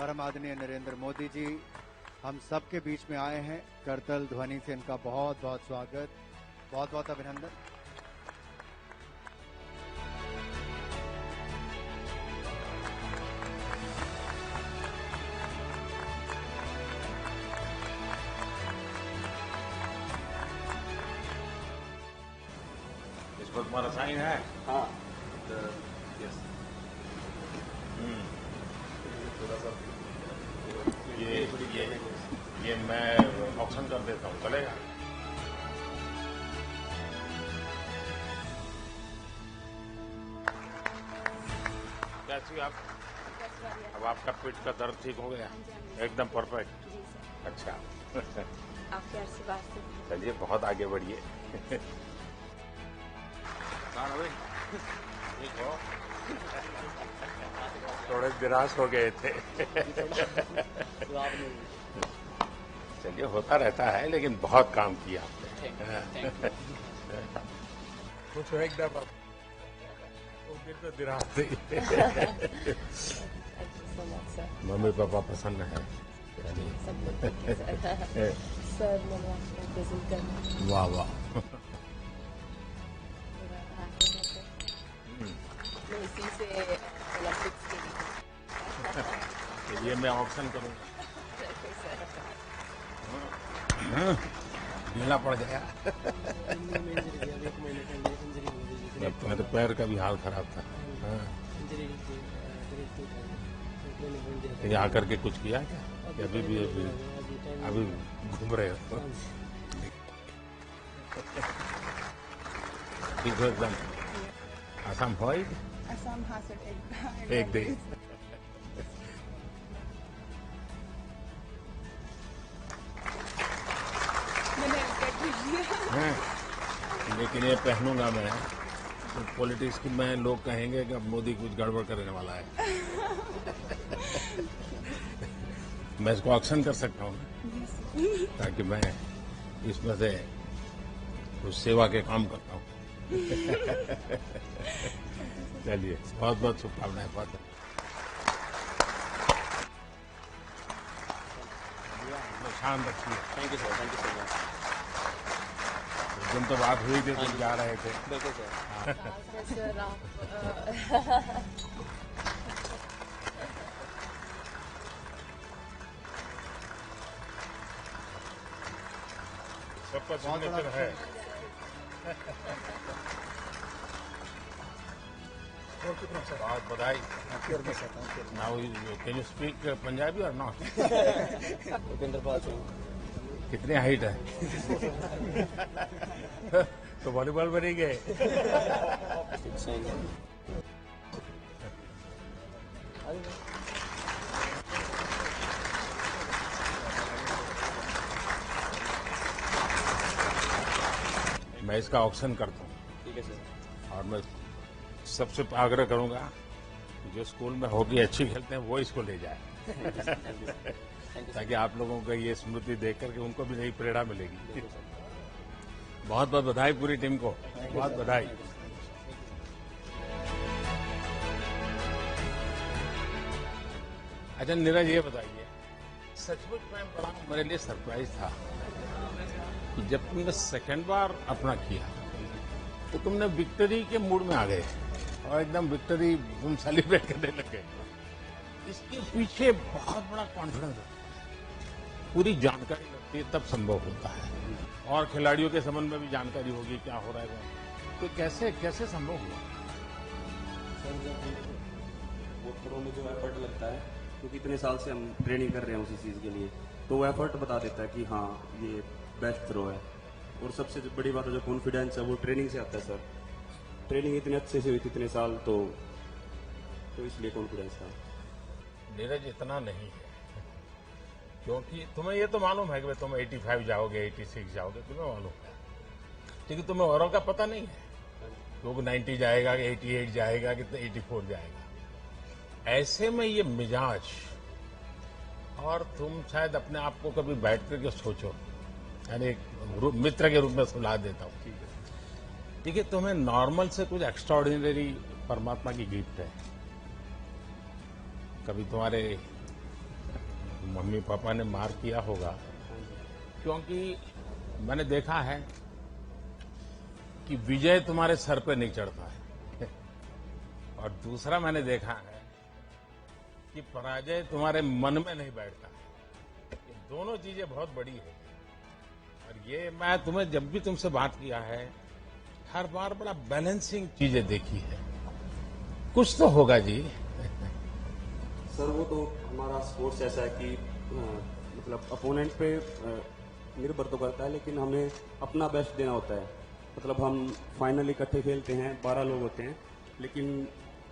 परम आदरणीय नरेंद्र मोदी जी हम सबके बीच में आए हैं। करतल ध्वनि से इनका बहुत बहुत स्वागत, बहुत बहुत अभिनंदन। इसको तुम्हारा साइन है? हाँ यस। थोड़ा सा ये मैं ऑप्शन कर देता हूँ, चलेगा? कैसी आप? अब आपका पेट का दर्द ठीक हो गया? एकदम परफेक्ट। अच्छा। आपके आशीर्वाद से। चलिए बहुत आगे बढ़िए। ठीक हो? थोड़े निराश हो गए थे। चलिए होता रहता है, लेकिन बहुत काम किया आपने। कुछ एकदम तो निराश थे। मम्मी पापा पसंद है? सर मैंने आपको प्रेजेंट करना। वाह वाह। मैं इसी से ओलंपिक्स के लिए चलिए मैं ऑप्शन करूँगा। ढीला पड़ गया। तुम्हारे पैर का भी हाल खराब था। ये आकर के कुछ किया क्या? कि अभी घूम रहे हो? ठीक हो एकदम? आसाम हो? असम हाँ सर एक दिन। लेकिन ये पहनूंगा मैं तो पॉलिटिक्स की मैं, लोग कहेंगे कि अब मोदी कुछ गड़बड़ करने वाला है। मैं इसको ऑक्शन कर सकता हूँ ताकि मैं इसमें से कुछ सेवा के काम करता हूँ। चलिए बहुत बहुत शुभकामनाएं। बहुत शान रखिए। Thank you sir, thank you so much. दिन तो बात हुई थी, तुम जा रहे थे। बिल्कुल सर। सर आप सबका सिग्नेचर है। बहुत बधाई। Now can you speak Punjabi और नॉट? उपेंद्र पाल सिंह। कितनी हाइट है? तो वॉलीबॉल बनी गए। मैं इसका ऑक्शन करता हूँ। ठीक है सर। और मैं सबसे आग्रह करूंगा कि जो स्कूल में हॉकी अच्छी खेलते हैं वो इसको ले जाए। ताकि आप लोगों को ये स्मृति देख करके उनको भी नई प्रेरणा मिलेगी। बहुत बहुत बधाई पूरी टीम को, बहुत बधाई। अच्छा नीरज ये बताइए, सचमुच में बड़ा मेरे लिए सरप्राइज था कि जब तुमने सेकंड बार अपना किया तो तुमने विक्ट्री के मूड में आ गए और एकदम विक्ट्री तुम सेलिब्रेट करने लगे। इसके पीछे बहुत बड़ा कॉन्फिडेंस है, पूरी जानकारी लगती है, तब संभव होता है। और खिलाड़ियों के संबंध में भी जानकारी होगी क्या हो रहा है, तो कैसे कैसे संभव हुआ? सर जब वो थ्रो में जो एफर्ट लगता है, क्योंकि इतने साल से हम ट्रेनिंग कर रहे हैं उसी चीज़ के लिए, तो वो एफर्ट बता देता है कि हाँ ये बेस्ट थ्रो है। और सबसे जो बड़ी बात है, जो कॉन्फिडेंस है, वो ट्रेनिंग से आता है सर। ट्रेनिंग इतने अच्छे से हुई थी इतने साल, तो इसलिए कॉन्फिडेंस था। नीरज इतना नहीं है, क्योंकि तुम्हें ये तो मालूम है कि तुम 85 जाओगे, 86 जाओगे, तुम्हें मालूम है, लेकिन तुम्हें औरों का पता नहीं है। लोग 90 जाएगा कि 88 जाएगा कि 84 जाएगा। ऐसे में ये मिजाज, और तुम शायद अपने आप को कभी बैठ करके सोचो, यानी एक मित्र के रूप में सुला देता हूँ। ठीक है, तुम्हें नॉर्मल से कुछ एक्स्ट्राऑर्डिनरी परमात्मा की गिफ्ट है। कभी तुम्हारे मम्मी पापा ने मार किया होगा, क्योंकि मैंने देखा है कि विजय तुम्हारे सर पे नहीं चढ़ता है और दूसरा मैंने देखा है कि पराजय तुम्हारे मन में नहीं बैठता है। ये दोनों चीजें बहुत बड़ी है और ये मैं तुम्हें जब भी तुमसे बात किया है हर बार बड़ा बैलेंसिंग चीजें देखी है। कुछ तो होगा जी। सर वो तो हमारा स्पोर्ट्स ऐसा है कि मतलब अपोनेंट पे निर्भर तो करता है, लेकिन हमें अपना बेस्ट देना होता है। मतलब हम फाइनल इकट्ठे खेलते हैं, 12 लोग होते हैं, लेकिन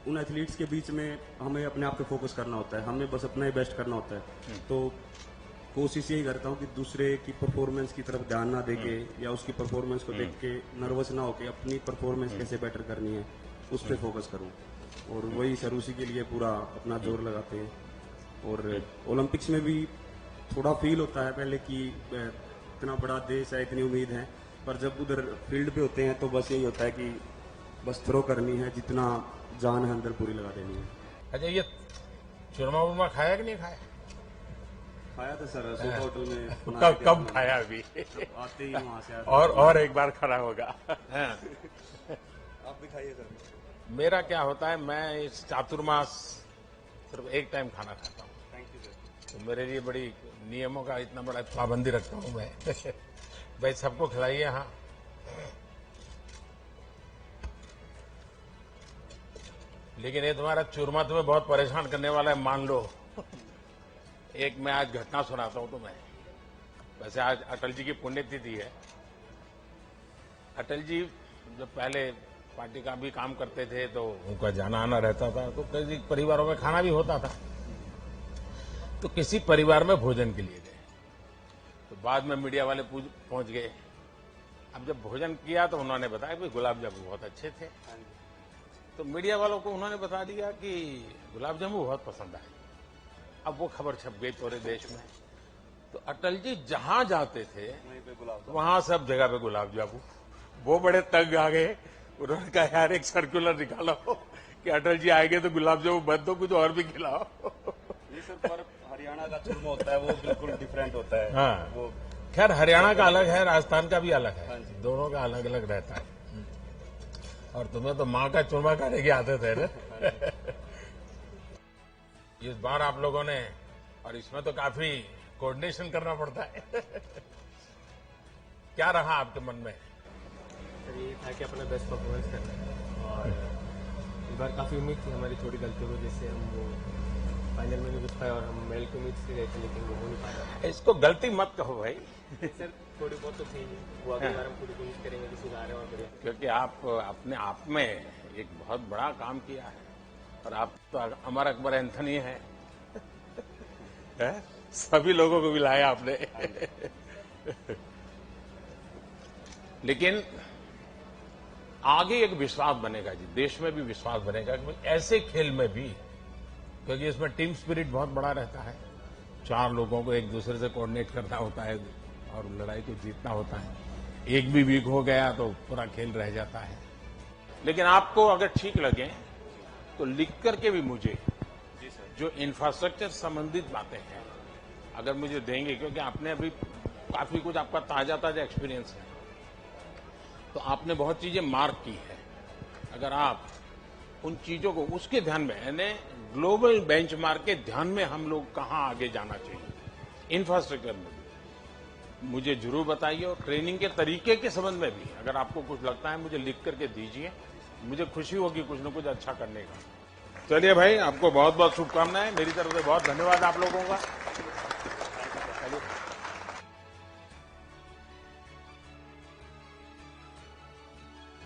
उन एथलीट्स के बीच में हमें अपने आप पे फोकस करना होता है, हमें बस अपना ही बेस्ट करना होता है। तो कोशिश यही करता हूँ कि दूसरे की परफॉर्मेंस की तरफ ध्यान ना देके या उसकी परफॉर्मेंस को देख के नर्वस ना होके अपनी परफॉर्मेंस कैसे बेटर करनी है उस पर फोकस करूँ, और वही सर उसी के लिए पूरा अपना जोर लगाते हैं। और ओलंपिक्स में भी थोड़ा फील होता है पहले कि इतना बड़ा देश है, इतनी उम्मीद है, पर जब उधर फील्ड पे होते हैं तो बस यही होता है कि बस थ्रो करनी है, जितना जान है अंदर पूरी लगा देनी है। अच्छा, ये चूरमा वूरमा खाया कि नहीं खाया? खाया था सर, सोफा होटल में बना कब के कब हमने। खाया अभी? आते ही वहां से आते और एक बार खड़ा होगा। आप भी खाइए सर। मेरा क्या होता है, मैं इस चातुर्मास सिर्फ एक टाइम खाना खाता हूँ, थैंक यू सर। तो मेरे लिए बड़ी नियमों का इतना बड़ा पाबंदी रखता हूँ मैं। भाई सबको खिलाइए। हाँ, लेकिन ये तुम्हारा चूरमा तुम्हें बहुत परेशान करने वाला है, मान लो। एक मैं आज घटना सुनाता हूं तुम्हें। वैसे आज अटल जी की पुण्यतिथि है। अटल जी जब पहले पार्टी का भी काम करते थे तो उनका जाना आना रहता था, तो कई परिवारों में खाना भी होता था। तो किसी परिवार में भोजन के लिए गए, तो बाद में मीडिया वाले पहुंच गए। अब जब भोजन किया तो उन्होंने बताया कि गुलाब जामुन बहुत अच्छे थे। तो मीडिया वालों को उन्होंने बता दिया कि गुलाब जामुन बहुत पसंद आए। अब वो खबर छप गई पूरे देश में। तो अटल जी जहां जाते थे वहां सब जगह पे गुलाब जामुन। वो बड़े तंग आ गए। उन्होंने कहा यार एक सर्कुलर निकालो कि अटल जी आएंगे तो गुलाब जामुन बंद दो, कुछ और भी खिलाओ। ये सर पर हरियाणा का चूरमा होता है, वो बिल्कुल डिफरेंट होता है। हाँ, वो खैर हरियाणा का अलग है, राजस्थान का भी अलग है, दोनों का अलग अलग रहता है। और तुम्हें तो माँ का चूरमा खाने की आदत है ना। इस बार आप लोगों ने, और इसमें तो काफी कोऑर्डिनेशन करना पड़ता है। क्या रहा आपके मन में? सर ये था कि अपना बेस्ट परफॉर्मेंस करना है, और इस बार काफ़ी उम्मीद थी हमारी छोटी गलतियों को, जैसे हम वो फाइनल में नहीं कुछ पाए और हम मेडल की उम्मीद से गए थे, लेकिन वो हो नहीं पाया। इसको गलती मत कहो भाई। सर थोड़ी बहुत तो थी, वो अगली बार हम पूरी कोशिश करेंगे कि सुधारें और बढ़िया। क्योंकि आप अपने आप में एक बहुत बड़ा काम किया है और आप तो अमर अकबर एंथनी है। सभी लोगों को मिलाया आपने। लेकिन आगे एक विश्वास बनेगा जी, देश में भी विश्वास बनेगा कि ऐसे खेल में भी, क्योंकि इसमें टीम स्पिरिट बहुत बड़ा रहता है। 4 लोगों को एक दूसरे से कोऑर्डिनेट करना होता है और लड़ाई को जीतना होता है। एक भी वीक हो गया तो पूरा खेल रह जाता है। लेकिन आपको अगर ठीक लगे तो लिख करके भी मुझे जो इंफ्रास्ट्रक्चर संबंधित बातें हैं अगर मुझे देंगे, क्योंकि आपने अभी काफी कुछ आपका ताजा एक्सपीरियंस है, तो आपने बहुत चीजें मार्क की है। अगर आप उन चीजों को उसके ध्यान में, यानी ग्लोबल बेंचमार्क के ध्यान में हम लोग कहां आगे जाना चाहिए इंफ्रास्ट्रक्चर में भी, मुझे जरूर बताइए। और ट्रेनिंग के तरीके के संबंध में भी अगर आपको कुछ लगता है मुझे लिख करके दीजिए, मुझे खुशी होगी कुछ न कुछ अच्छा करने का। चलिए भाई, आपको बहुत बहुत शुभकामनाएं, मेरी तरफ से बहुत धन्यवाद आप लोगों का।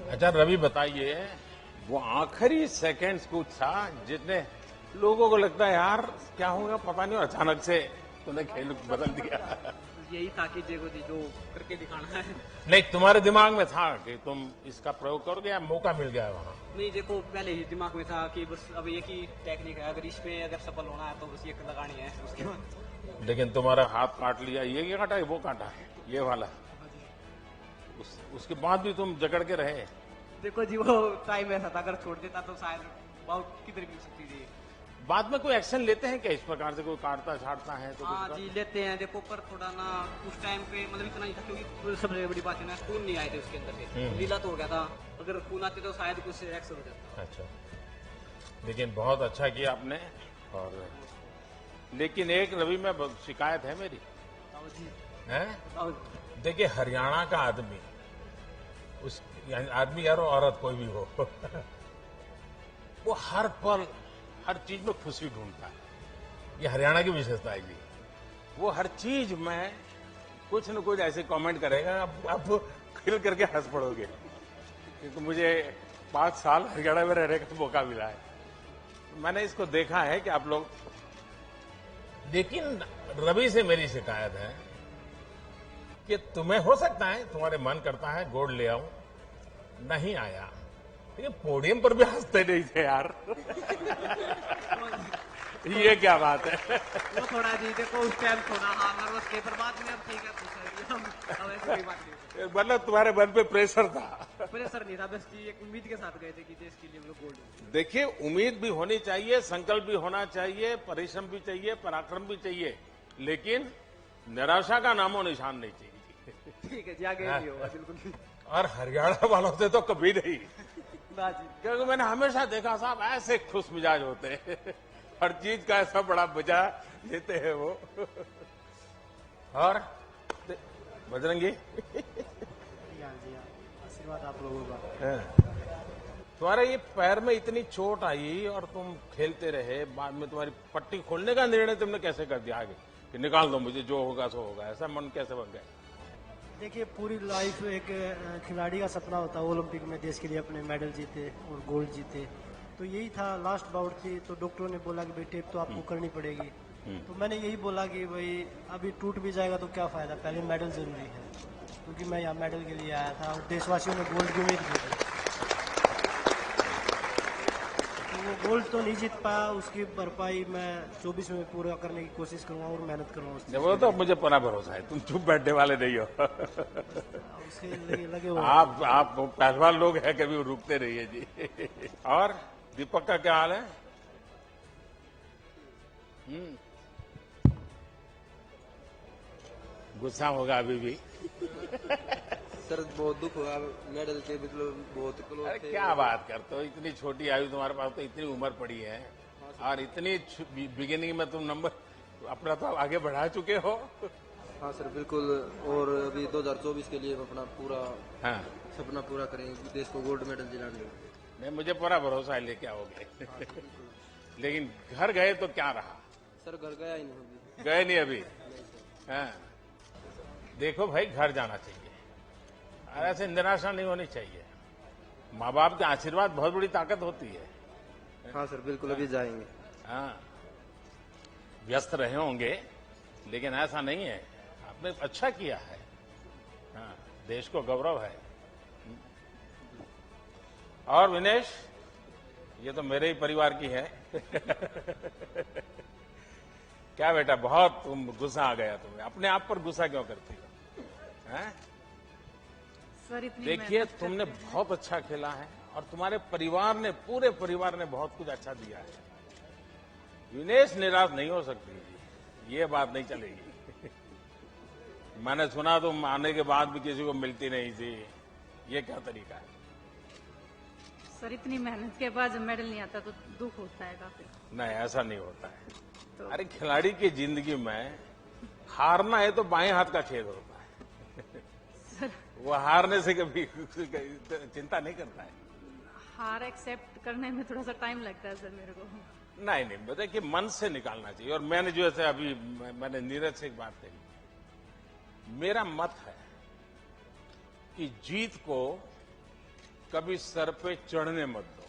अच्छा रवि, बताइए, वो आखिरी सेकंड्स कुछ था जितने लोगों को लगता है यार क्या होगा पता नहीं, और अचानक से तूने खेल बदल दिया। यही था कि जेगो जी जो करके दिखाना है। नहीं, तुम्हारे दिमाग में था कि तुम इसका प्रयोग करोगे या मौका मिल गया वहां? नहीं, देखो पहले ही दिमाग में था कि बस अब एक ही टेक्निक है, अगर इसमें अगर सफल होना है तो बस ये लगानी है, उसके बाद। लेकिन तुम्हारा हाथ काट लिया, ये काटा है, वो काटा है, ये वाला। उसके बाद भी तुम जकड़ के रहे। देखो जी वो टाइम ऐसा था, अगर छोड़ देता तो शायद बाउट किधर भी हो सकती थी। बाद में कोई एक्शन लेते हैं क्या इस प्रकार से? कोई काटता छाटता है तो हाँ कुछ जी लेते हैं। देखो पर थोड़ा ना उस टाइम पे मतलब इतना ही था क्योंकि सबसे बड़ी बात है ना खून नहीं आए थे उसके अंदर से, लीला तो हो गया था। अगर खून आते तो शायद कुछ एक्शन हो जाता। अच्छा, लेकिन बहुत अच्छा किया आपने। और लेकिन एक रवि में शिकायत है मेरी, जी है? और देखिए हरियाणा का आदमी, उस यानी आदमी यार औरत कोई भी हो वो हर पल हर चीज में खुशी ढूंढता है। ये हरियाणा की विशेषता है जी। वो हर चीज में कुछ न कुछ ऐसे कमेंट करेगा, आप खिल करके हंस पड़ोगे। क्योंकि मुझे 5 साल हरियाणा में रहने का मौका मिला है, मैंने इसको देखा है कि आप लोग। लेकिन रवि से मेरी शिकायत है कि तुम्हें हो सकता है तुम्हारे मन करता है गोल्ड ले आऊं, नहीं आया, लेकिन पोडियम पर भी हंसते नहीं थे यार ये क्या बात है? वो थोड़ा जी देखो उस टाइम थोड़ा हाँ नर्वस थे, पर बाद में अब ठीक है खुश है। अब ऐसी कोई बात नहीं। मतलब तुम्हारे मन पे प्रेशर था? प्रेशर नहीं था, बस जी एक उम्मीद के साथ गए थे कि देश के लिए हम लोग गोल्ड। देखिए उम्मीद भी होनी चाहिए, संकल्प भी होना चाहिए, परिश्रम भी चाहिए, पराक्रम भी चाहिए, लेकिन निराशा का नामो निशान नहीं चाहिए। ठीक है जी आगे नहीं होगा बिल्कुल। और हरियाणा वालों से तो कभी नहीं, ना जी क्योंकि मैंने हमेशा देखा साहब ऐसे खुश मिजाज होते हैं, हर चीज का ऐसा बड़ा मजा लेते हैं वो। और बजरंगी आशीर्वाद आप लोगों का। तुम्हारे ये पैर में इतनी चोट आई और तुम खेलते रहे, बाद में तुम्हारी पट्टी खोलने का निर्णय तुमने कैसे कर दिया आगे कि निकाल दो मुझे, जो होगा सो होगा, ऐसा मन कैसे बन गया? देखिए पूरी लाइफ एक खिलाड़ी का सपना होता है ओलंपिक में देश के लिए अपने मेडल जीते और गोल्ड जीते, तो यही था। लास्ट बाउट थी तो डॉक्टरों ने बोला कि भाई टेप तो आपको करनी पड़ेगी, तो मैंने यही बोला कि भाई अभी टूट भी जाएगा तो क्या फायदा, पहले मेडल जरूरी है, क्योंकि मैं यहाँ मेडल के लिए आया था और देशवासियों ने गोल्ड की उम्मीद की थी। तो वो गोल्ड तो नहीं जीत पाया, उसकी भरपाई मैं 24 में पूरा करने की कोशिश करूंगा और मेहनत करूंगा। वो तो मुझे पूरा भरोसा है, तुम चुप बैठने वाले नहीं हो। उसके लगे हुए आप पहलवान लोग हैं, कभी रुकते नहीं है जी। और दीपक का क्या हाल है? गुस्सा होगा अभी भी? सर बहुत दुख हुआ, मेडल के मतलब बहुत क्लोज अरे थे। क्या बात करते हो, इतनी छोटी आयु तुम्हारे पास, तो इतनी उम्र पड़ी है और इतनी बिगिनिंग में तुम नंबर अपना तो आगे बढ़ा चुके हो। हाँ सर बिल्कुल, और अभी 2024 के लिए अपना पूरा हाँ सपना पूरा करेंगे, देश को गोल्ड मेडल दिलाने। नहीं, मुझे पूरा भरोसा है लेके आओगे। लेकिन घर गए तो क्या रहा? सर घर गया ही नहीं अभी। गए नहीं अभी? हाँ देखो भाई, घर जाना चाहिए, ऐसे निराशा नहीं होनी चाहिए। माँ बाप के आशीर्वाद बहुत बड़ी ताकत होती है। हाँ सर बिल्कुल अभी जाएंगे। हाँ व्यस्त रहे होंगे, लेकिन ऐसा नहीं है, आपने अच्छा किया है। हाँ देश को गौरव है। और विनेश, ये तो मेरे ही परिवार की है। क्या बेटा, बहुत तुम गुस्सा आ गया तुम्हें, अपने आप पर गुस्सा क्यों करती हो? हैं? सर इतनी देखिए तुमने बहुत अच्छा खेला है और तुम्हारे परिवार ने, पूरे परिवार ने बहुत कुछ अच्छा दिया है। विनेश निराश नहीं हो सकती जी, ये बात नहीं चलेगी। मैंने सुना तुम आने के बाद भी किसी को मिलती नहीं थी, ये क्या तरीका है? सर इतनी मेहनत के बाद जब मेडल नहीं आता तो दुख होता है काफी। नहीं ऐसा नहीं होता है। तो अरे खिलाड़ी की जिंदगी में हारना है तो बाएं हाथ का खेल होता है। वो हारने से कभी चिंता नहीं करता है। हार एक्सेप्ट करने में थोड़ा सा टाइम लगता है सर मेरे को। नहीं नहीं, मतलब कि मन से निकालना चाहिए। और मैंने जो ऐसे अभी मैंने नीरज से एक बात कही, मेरा मत है कि जीत को कभी सर पे चढ़ने मत दो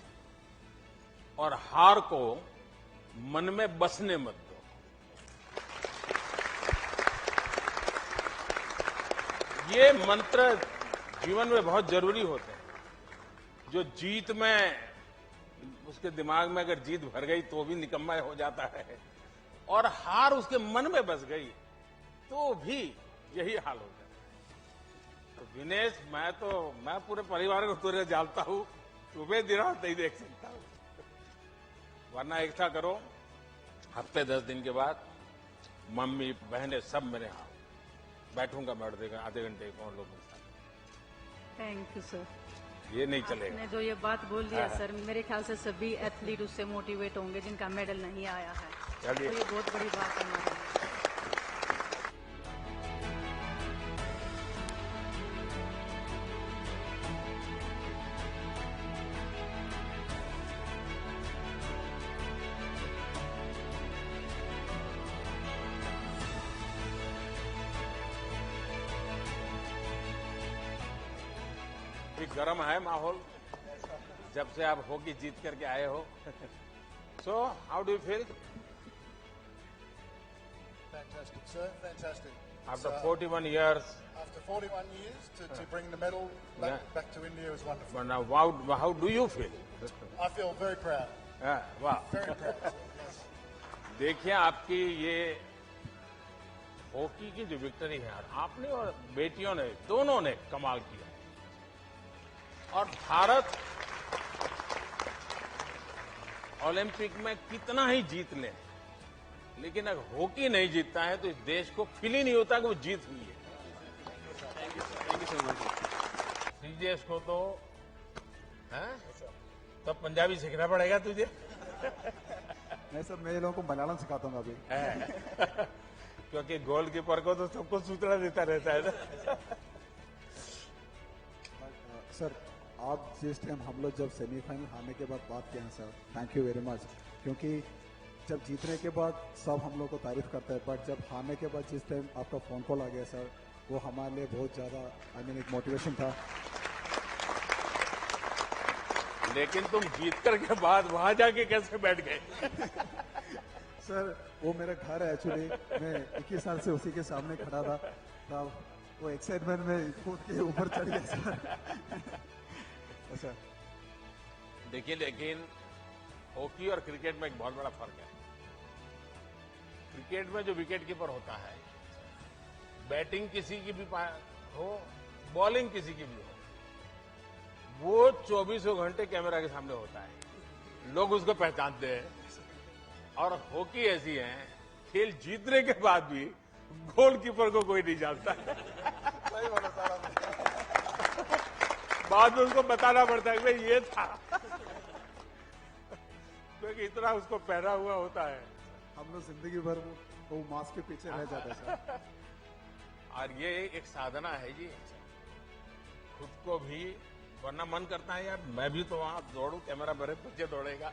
और हार को मन में बसने मत दो। ये मंत्र जीवन में बहुत जरूरी होते हैं। जो जीत में, उसके दिमाग में अगर जीत भर गई तो भी निकम्मा हो जाता है, और हार उसके मन में बस गई तो भी यही हाल हो जाता है। तो विनेश, मैं पूरे परिवार को तुझे जानता हूं, तुम्हें निराश नहीं देख सकता हूं। वरना ऐसा करो, हफ्ते 10 दिन के बाद मम्मी बहनें सब मेरे यहाँ बैठूंगा मैं आधे घंटे और लोगों के साथ। Thank you sir. ये नहीं चलेगा। आपने जो ये बात बोल दिया सर, मेरे ख्याल से सभी एथलीट उससे मोटिवेट होंगे जिनका मेडल नहीं आया है। तो ये बहुत बड़ी बात है हमारे लिए। गरम है माहौल जब से आप हॉकी जीत करके आए हो। So how do you feel? Fantastic, sir. Fantastic. After 41 years. After 41 years to bring the medal back to India is wonderful. But now, how do you feel? I feel very proud. वाह। Very proud. Yes. देखिए आपकी ये hockey की जो victory है यार, आपने और बेटियों ने दोनों ने कमाल किया। और भारत ओलंपिक में कितना ही जीत ले, लेकिन अगर हॉकी नहीं जीतता है तो इस देश को फील ही नहीं होता कि वो जीत हुई है। Thank you so much. CGS को तो तब पंजाबी सीखना पड़ेगा तुझे। नहीं सर, मैं लोगों को मलयालम सिखाता हूँ अभी। क्योंकि गोलकीपर को तो सबको सूचना देता रहता है ना। सर, आप जिस टाइम हम लोग जब सेमीफाइनल हारने के बाद बात किए हैं sir, thank you very much. क्योंकि जब जीतने के बाद सब हम लोग को तारीफ करता है, बट जब हारने के बाद जिस टाइम आपका फोन कॉल आ गया सर, वो हमारे लिए बहुत ज्यादा एक मोटिवेशन था। लेकिन तुम जीत कर के बाद वहां जाके कैसे बैठ गए? सर, वो मेरा घर है एक्चुअली। मैं 21 साल से उसी के सामने खड़ा था, तब वो एक्साइटमेंट में कूद के ऊपर चढ़ गया सर। अच्छा, देखिए, लेकिन हॉकी और क्रिकेट में एक बहुत बड़ा फर्क है। क्रिकेट में जो विकेट कीपर होता है, बैटिंग किसी की भी हो, बॉलिंग किसी की भी हो, वो 24 घंटे कैमरा के सामने होता है, लोग उसको पहचानते हैं। और हॉकी ऐसी है, खेल जीतने के बाद भी गोलकीपर को कोई नहीं जानता। बाद में उसको बताना पड़ता है कि भाई ये था, क्योंकि इतना उसको पहना हुआ होता है। हम लोग जिंदगी भर वो मास्क के पीछे रह जाते हैं सर। और ये एक साधना है जी, खुद को भी, वरना मन करता है यार मैं भी तो वहां दौड़ू, कैमरा मेरे पीछे दौड़ेगा।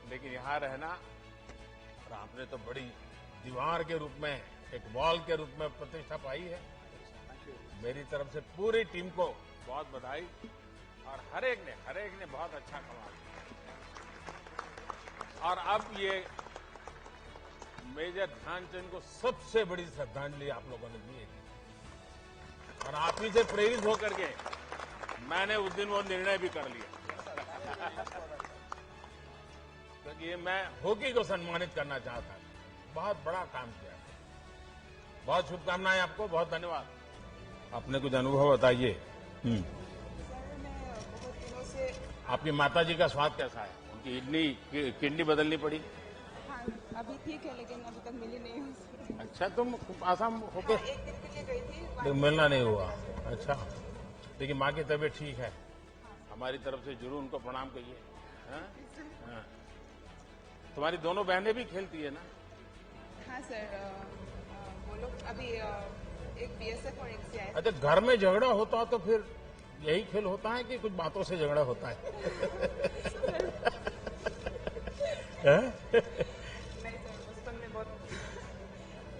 लेकिन यहां रहना, और आपने तो बड़ी दीवार के रूप में, एक वॉल के रूप में प्रतिष्ठा पाई है। मेरी तरफ से पूरी टीम को बहुत बधाई। और हर एक ने बहुत अच्छा कमाल किया। और अब ये मेजर ध्यानचंद को सबसे बड़ी श्रद्धांजलि आप लोगों ने दी है। और आप ही से प्रेरित होकर के मैंने उस दिन वो निर्णय भी कर लिया, क्योंकि ये मैं हॉकी को सम्मानित करना चाहता था। बहुत बड़ा काम किया। बहुत शुभकामनाएं आपको, बहुत धन्यवाद। आपने कुछ अनुभव बताइए। आपकी माताजी का स्वाद कैसा है? उनकी किडनी बदलनी पड़ी? हाँ, अभी ठीक है, लेकिन अभी तक मिली नहीं है। अच्छा, तुम आसाम होके? हाँ, एक दिन के लिए गई थी, तो मिलना नहीं हुआ। अच्छा, लेकिन माँ की तबीयत ठीक है? हमारी तरफ से जरूर उनको प्रणाम कहिए। हाँ, तुम्हारी दोनों बहनें भी खेलती है ना? हाँ सर, वो लोग अभी एक बीएसएफ और एक सीआईएसएफ। अच्छा, घर में झगड़ा होता तो फिर यही खेल होता है कि कुछ बातों से झगड़ा होता है? नहीं सर, बचपन में बहुत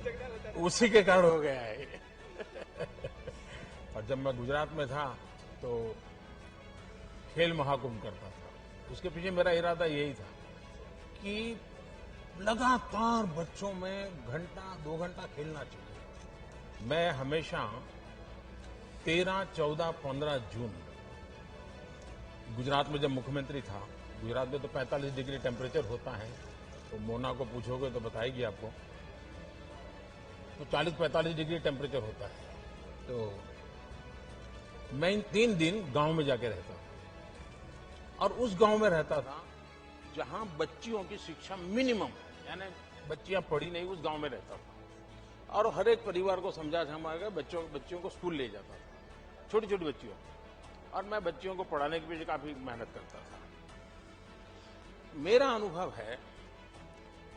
झगड़ा होता था। उसी के कारण हो गया है। और जब मैं गुजरात में था तो खेल महाकुंभ करता था। उसके पीछे मेरा इरादा यही था कि लगातार बच्चों में घंटा 2 घंटा खेलना चाहिए। मैं हमेशा 13, 14, 15 जून गुजरात में जब मुख्यमंत्री था, गुजरात में तो 45 डिग्री टेम्परेचर होता है, तो मोना को पूछोगे तो बताएगी आपको, तो 40-45 डिग्री टेम्परेचर होता है। तो मैं इन 3 दिन गांव में जाके रहता था, और उस गांव में रहता था जहां बच्चियों की शिक्षा मिनिमम है। यानी बच्चियां पढ़ी नहीं, उस गांव में रहता था और हर एक परिवार को समझा बच्चियों को स्कूल ले जाता था, छोटी छोटी बच्चियों, और मैं बच्चियों को पढ़ाने के पीछे काफी मेहनत करता था। मेरा अनुभव है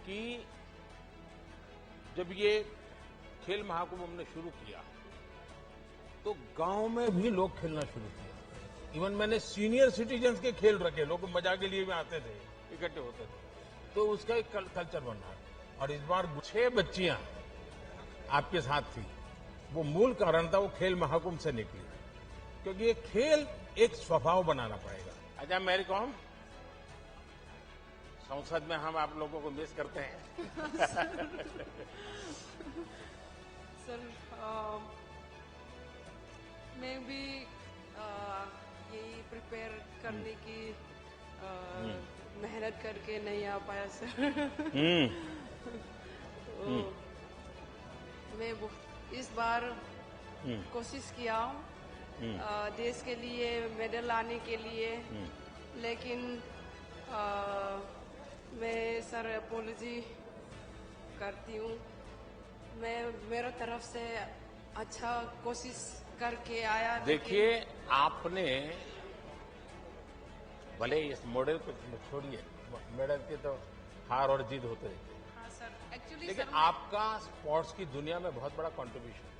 कि जब ये खेल महाकुंभ हमने शुरू किया तो गांव में भी लोग खेलना शुरू किया। इवन मैंने सीनियर सिटीजन्स के खेल रखे, लोग मजा के लिए भी आते थे, इकट्ठे होते थे, तो उसका एक कल्चर बन रहा है। और इस बार 6 बच्चियां आपके साथ थी, वो मूल कारण था, वो खेल महाकुंभ से निकली, क्योंकि ये खेल एक स्वभाव बनाना पड़ेगा। अच्छा मैरी कॉम, संसद में हम आप लोगों को मिस करते हैं। सर मैं भी यही प्रिपेयर करने की मेहनत करके नहीं आ पाया सर। तो मैं इस बार कोशिश किया देश के लिए मेडल लाने के लिए, लेकिन मैं सर अपोलॉजी करती हूँ। मैं मेरे तरफ से अच्छा कोशिश करके आया। देखिए आपने भले इस मॉडल को छोड़िए, मेडल के तो हार और जीत होते रहते हैं। हाँ सर, एक्चुअली लेकिन आपका स्पोर्ट्स की दुनिया में बहुत बड़ा कंट्रीब्यूशन है।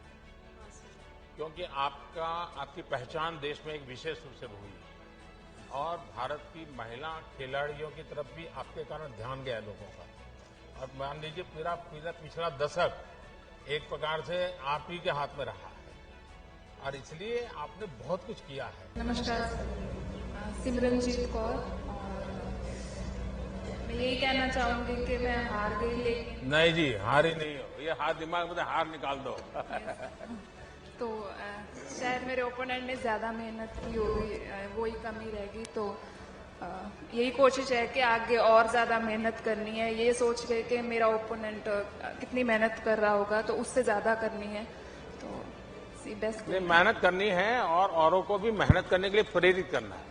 हाँ सर, क्योंकि आपकी पहचान देश में एक विशेष रूप से हुई है और भारत की महिला खिलाड़ियों की तरफ भी आपके कारण ध्यान गया लोगों का। और मान लीजिए पूरा पिछला दशक एक प्रकार से आप ही के हाथ में रहा है और इसलिए आपने बहुत कुछ किया है। नमस्कार, सिमरनजीत कौर। मैं यही कहना चाहूंगी कि मैं हार गई, लेकिन नहीं जी, हार ही नहीं हो, ये हार दिमाग में हार निकाल दो। तो शायद मेरे ओपोनेंट ने ज्यादा मेहनत की होगी, वही कमी रहेगी। तो यही कोशिश है कि आगे और ज्यादा मेहनत करनी है। ये सोच के कि मेरा ओपोनेंट कितनी मेहनत कर रहा होगा तो उससे ज्यादा करनी है। तो बेस्ट मेहनत करनी है और औरों को भी मेहनत करने के लिए प्रेरित करना है,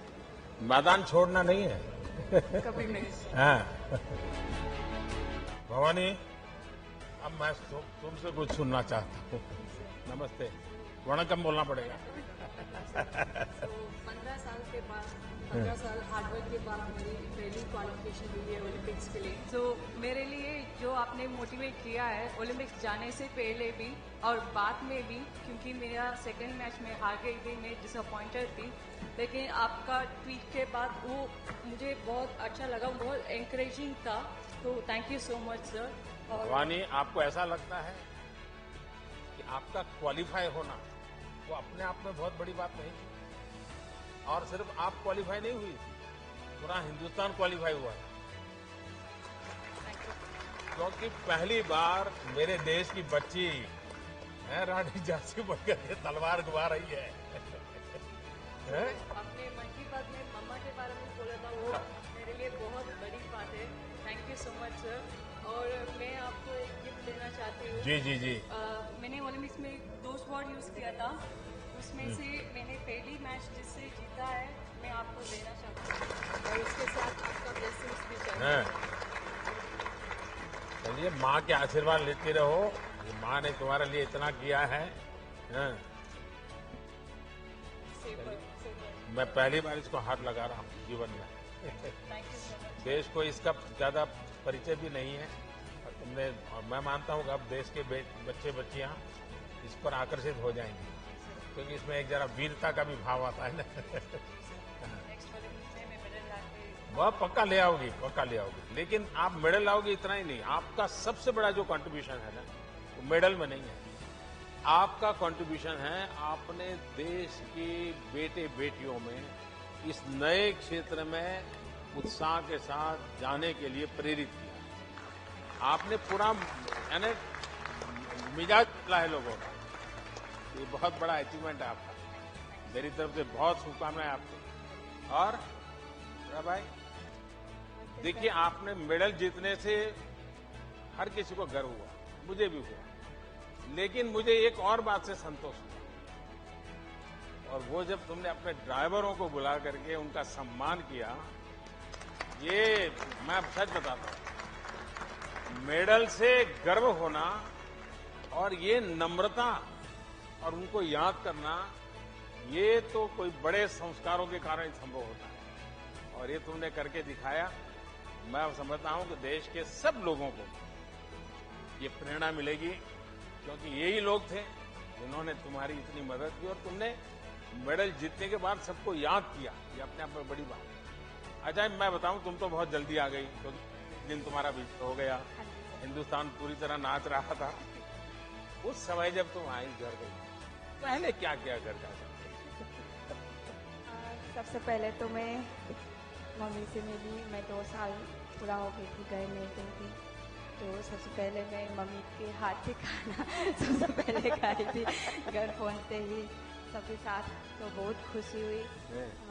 मैदान छोड़ना नहीं है। कभी नहीं। हाँ भवानी, अब मैं तुमसे कुछ सुनना चाहता हूँ। नमस्ते, वणकम बोलना पड़ेगा। 15 साल के बाद 15 साल हार्डवर्क के बाद मेरी पहली क्वालिफिकेशन हुई है ओलंपिक्स के लिए। तो मेरे लिए जो आपने मोटिवेट किया है ओलंपिक्स जाने से पहले भी और बाद में भी, क्योंकि मेरा सेकंड मैच में हार गई थी, मैं डिसअपॉइंटेड थी, लेकिन आपका ट्वीट के बाद वो मुझे बहुत अच्छा लगा, बहुत एनकरेजिंग था। तो thank you so much sir. Bhavani, आपको ऐसा लगता है कि आपका क्वालिफाई होना वो अपने आप में बहुत बड़ी बात नहीं थी? और सिर्फ आप क्वालिफाई नहीं हुई, पूरा हिंदुस्तान क्वालिफाई हुआ है, क्योंकि पहली बार मेरे देश की बच्ची रानी झांसी बनकर के तलवार घुमा रही है। आपने मन की बात में मम्मा के बारे में बोला था, वो मेरे लिए बहुत बड़ी बात है। Thank you so much sir. और मैं आपको एक गिफ्ट देना चाहती हूँ। जी जी जी। मैंने ओलंपिक्स में 2 स्वॉर्ड यूज किया था, उसमें से मैंने पहली मैच जिससे जीता है मैं आपको देना चाहती हूँ और उसके साथ आपका ब्लेसिंग्स भी चाहिए। चलिए, माँ के आशीर्वाद लेती रहो, माँ ने तुम्हारे लिए इतना किया है। मैं पहली बार इसको हाथ लगा रहा हूँ जीवन में। देश को इसका ज्यादा परिचय भी नहीं है और मैं मानता हूँ कि अब देश के बच्चे बच्चियां इस पर आकर्षित हो जाएंगे, क्योंकि इसमें एक जरा वीरता का भी भाव आता है ना। वह पक्का ले आओगी, पक्का ले आओगी, लेकिन आप मेडल लाओगे इतना ही नहीं, आपका सबसे बड़ा जो कंट्रीब्यूशन है ना वो मेडल में नहीं है, आपका कंट्रीब्यूशन है आपने देश के बेटे बेटियों में इस नए क्षेत्र में उत्साह के साथ जाने के लिए प्रेरित किया। आपने पूरा यानी मिजाज चला है लोगों का, ये बहुत बड़ा अचीवमेंट है आपका। मेरी तरफ से बहुत शुभकामनाएं आपको। और भाई देखिए, आपने मेडल जीतने से हर किसी को गर्व हुआ, मुझे भी हुआ, लेकिन मुझे एक और बात से संतोष हुआ, और वो जब तुमने अपने ड्राइवरों को बुला करके उनका सम्मान किया। ये मैं सच बताता हूं, मेडल से गर्व होना और ये नम्रता और उनको याद करना, ये तो कोई बड़े संस्कारों के कारण संभव होता है और ये तुमने करके दिखाया। मैं समझता हूं कि देश के सब लोगों को ये प्रेरणा मिलेगी, क्योंकि यही लोग थे जिन्होंने तुम्हारी इतनी मदद की और तुमने मेडल जीतने के बाद सबको याद किया। ये अपने आप में बड़ी बात है। अच्छा, मैं बताऊं, तुम तो बहुत जल्दी आ गई, क्योंकि तो दिन तुम्हारा बीच हो गया, हिंदुस्तान पूरी तरह नाच रहा था। उस समय जब तुम आई घर गई, पहले क्या किया घर जाकर? सबसे पहले तो मैं मम्मी से मिली। मैं 2 साल पूरा हो गई थी, घर नहीं गई थी, तो सबसे पहले मैं मम्मी के हाथ से खाना सबसे पहले खाई थी घर पहुंचते ही सबके साथ। तो बहुत खुशी हुई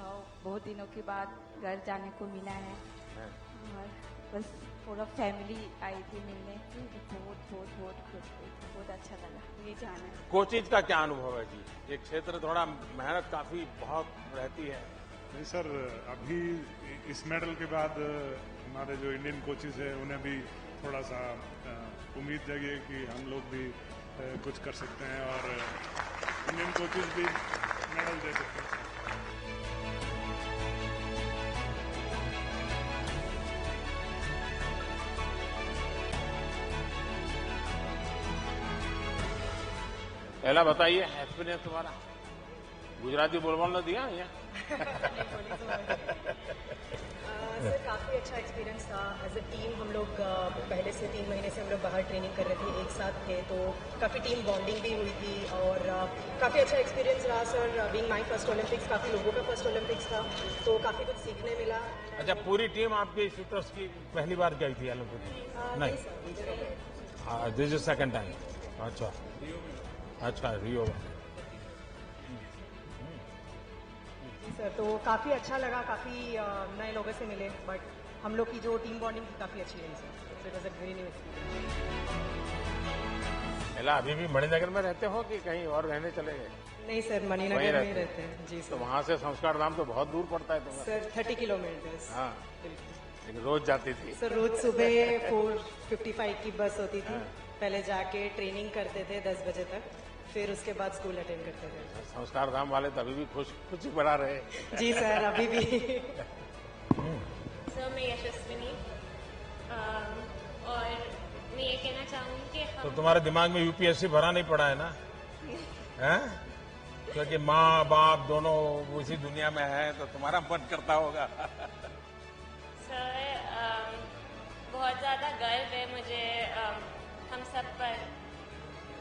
और बहुत दिनों के बाद घर जाने को मिला है और बस पूरा फैमिली आई थी मिलने। बहुत बहुत बहुत खुश हुई थी, बहुत अच्छा लगा ये जाना है। कोचिज का क्या अनुभव है जी? ये क्षेत्र थोड़ा मेहनत काफी बहुत रहती है। नहीं सर, अभी इस मेडल के बाद हमारे जो इंडियन कोचेज है उन्हें भी थोड़ा सा उम्मीद जगी है कि हम लोग भी कुछ कर सकते हैं और इंडियन कोचेज भी मेडल दे सकते हैं। पहला बताइए एक्सपीरियंस तुम्हारा। गुजराती बोलने दिया या? सर काफ़ी अच्छा एक्सपीरियंस था। एज अ टीम हम लोग पहले से 3 महीने से हम लोग बाहर ट्रेनिंग कर रहे थे, एक साथ थे, तो काफ़ी टीम बॉन्डिंग भी हुई थी और काफ़ी अच्छा एक्सपीरियंस रहा sir. Being my first Olympics, काफ़ी लोगों का फर्स्ट ओलंपिक्स था, तो काफ़ी कुछ सीखने मिला। अच्छा, पूरी टीम आपकी शूटर्स की पहली बार गई थी ओलंपिक में? नहीं, दिस इज सेकंड टाइम। अच्छा अच्छा, रियो में। सर तो काफ़ी अच्छा लगा, काफ़ी नए लोगों से मिले, बट हम लोग की जो टीम बॉन्डिंग थी काफ़ी अच्छी रही sir. It was a very new experience. अभी भी मणिनगर में रहते हो कि कहीं और रहने चले गए? नहीं सर, मणिनगर में ही रहते हैं जी सर। तो वहाँ से संस्कार धाम तो बहुत दूर पड़ता है तुम्हें? Sir 30 kilometre. हाँ, लेकिन रोज जाती थी? सर रोज सुबह 4:55 की बस होती थी। पहले जाके ट्रेनिंग करते थे 10 बजे तक, फिर उसके बाद स्कूल अटेंड करते थे। संस्कार धाम वाले तो अभी भी खुशी बना रहे। जी सर, अभी भी। सर मैं यशस्विनी, और मैं ये कहना चाहूंगी कि तो तुम्हारे दिमाग में यूपीएससी भरा नहीं पड़ा है ना? हैं? क्योंकि माँ बाप दोनों उसी दुनिया में है, तो तुम्हारा मन करता होगा। सर बहुत ज्यादा गर्व है मुझे हम सब पर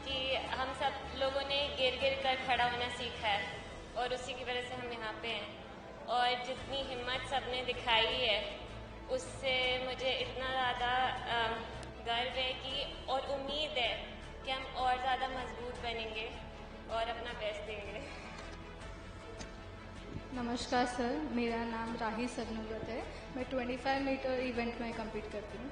कि हम सब लोगों ने गिर गिर कर खड़ा होना सीखा है और उसी की वजह से हम यहाँ पे हैं। और जितनी हिम्मत सबने दिखाई है उससे मुझे इतना ज़्यादा गर्व है कि और उम्मीद है कि हम और ज़्यादा मजबूत बनेंगे और अपना बेस्ट देंगे। नमस्कार सर, मेरा नाम राही सगनुगत है। मैं 25 मीटर इवेंट में कम्पीट करती हूँ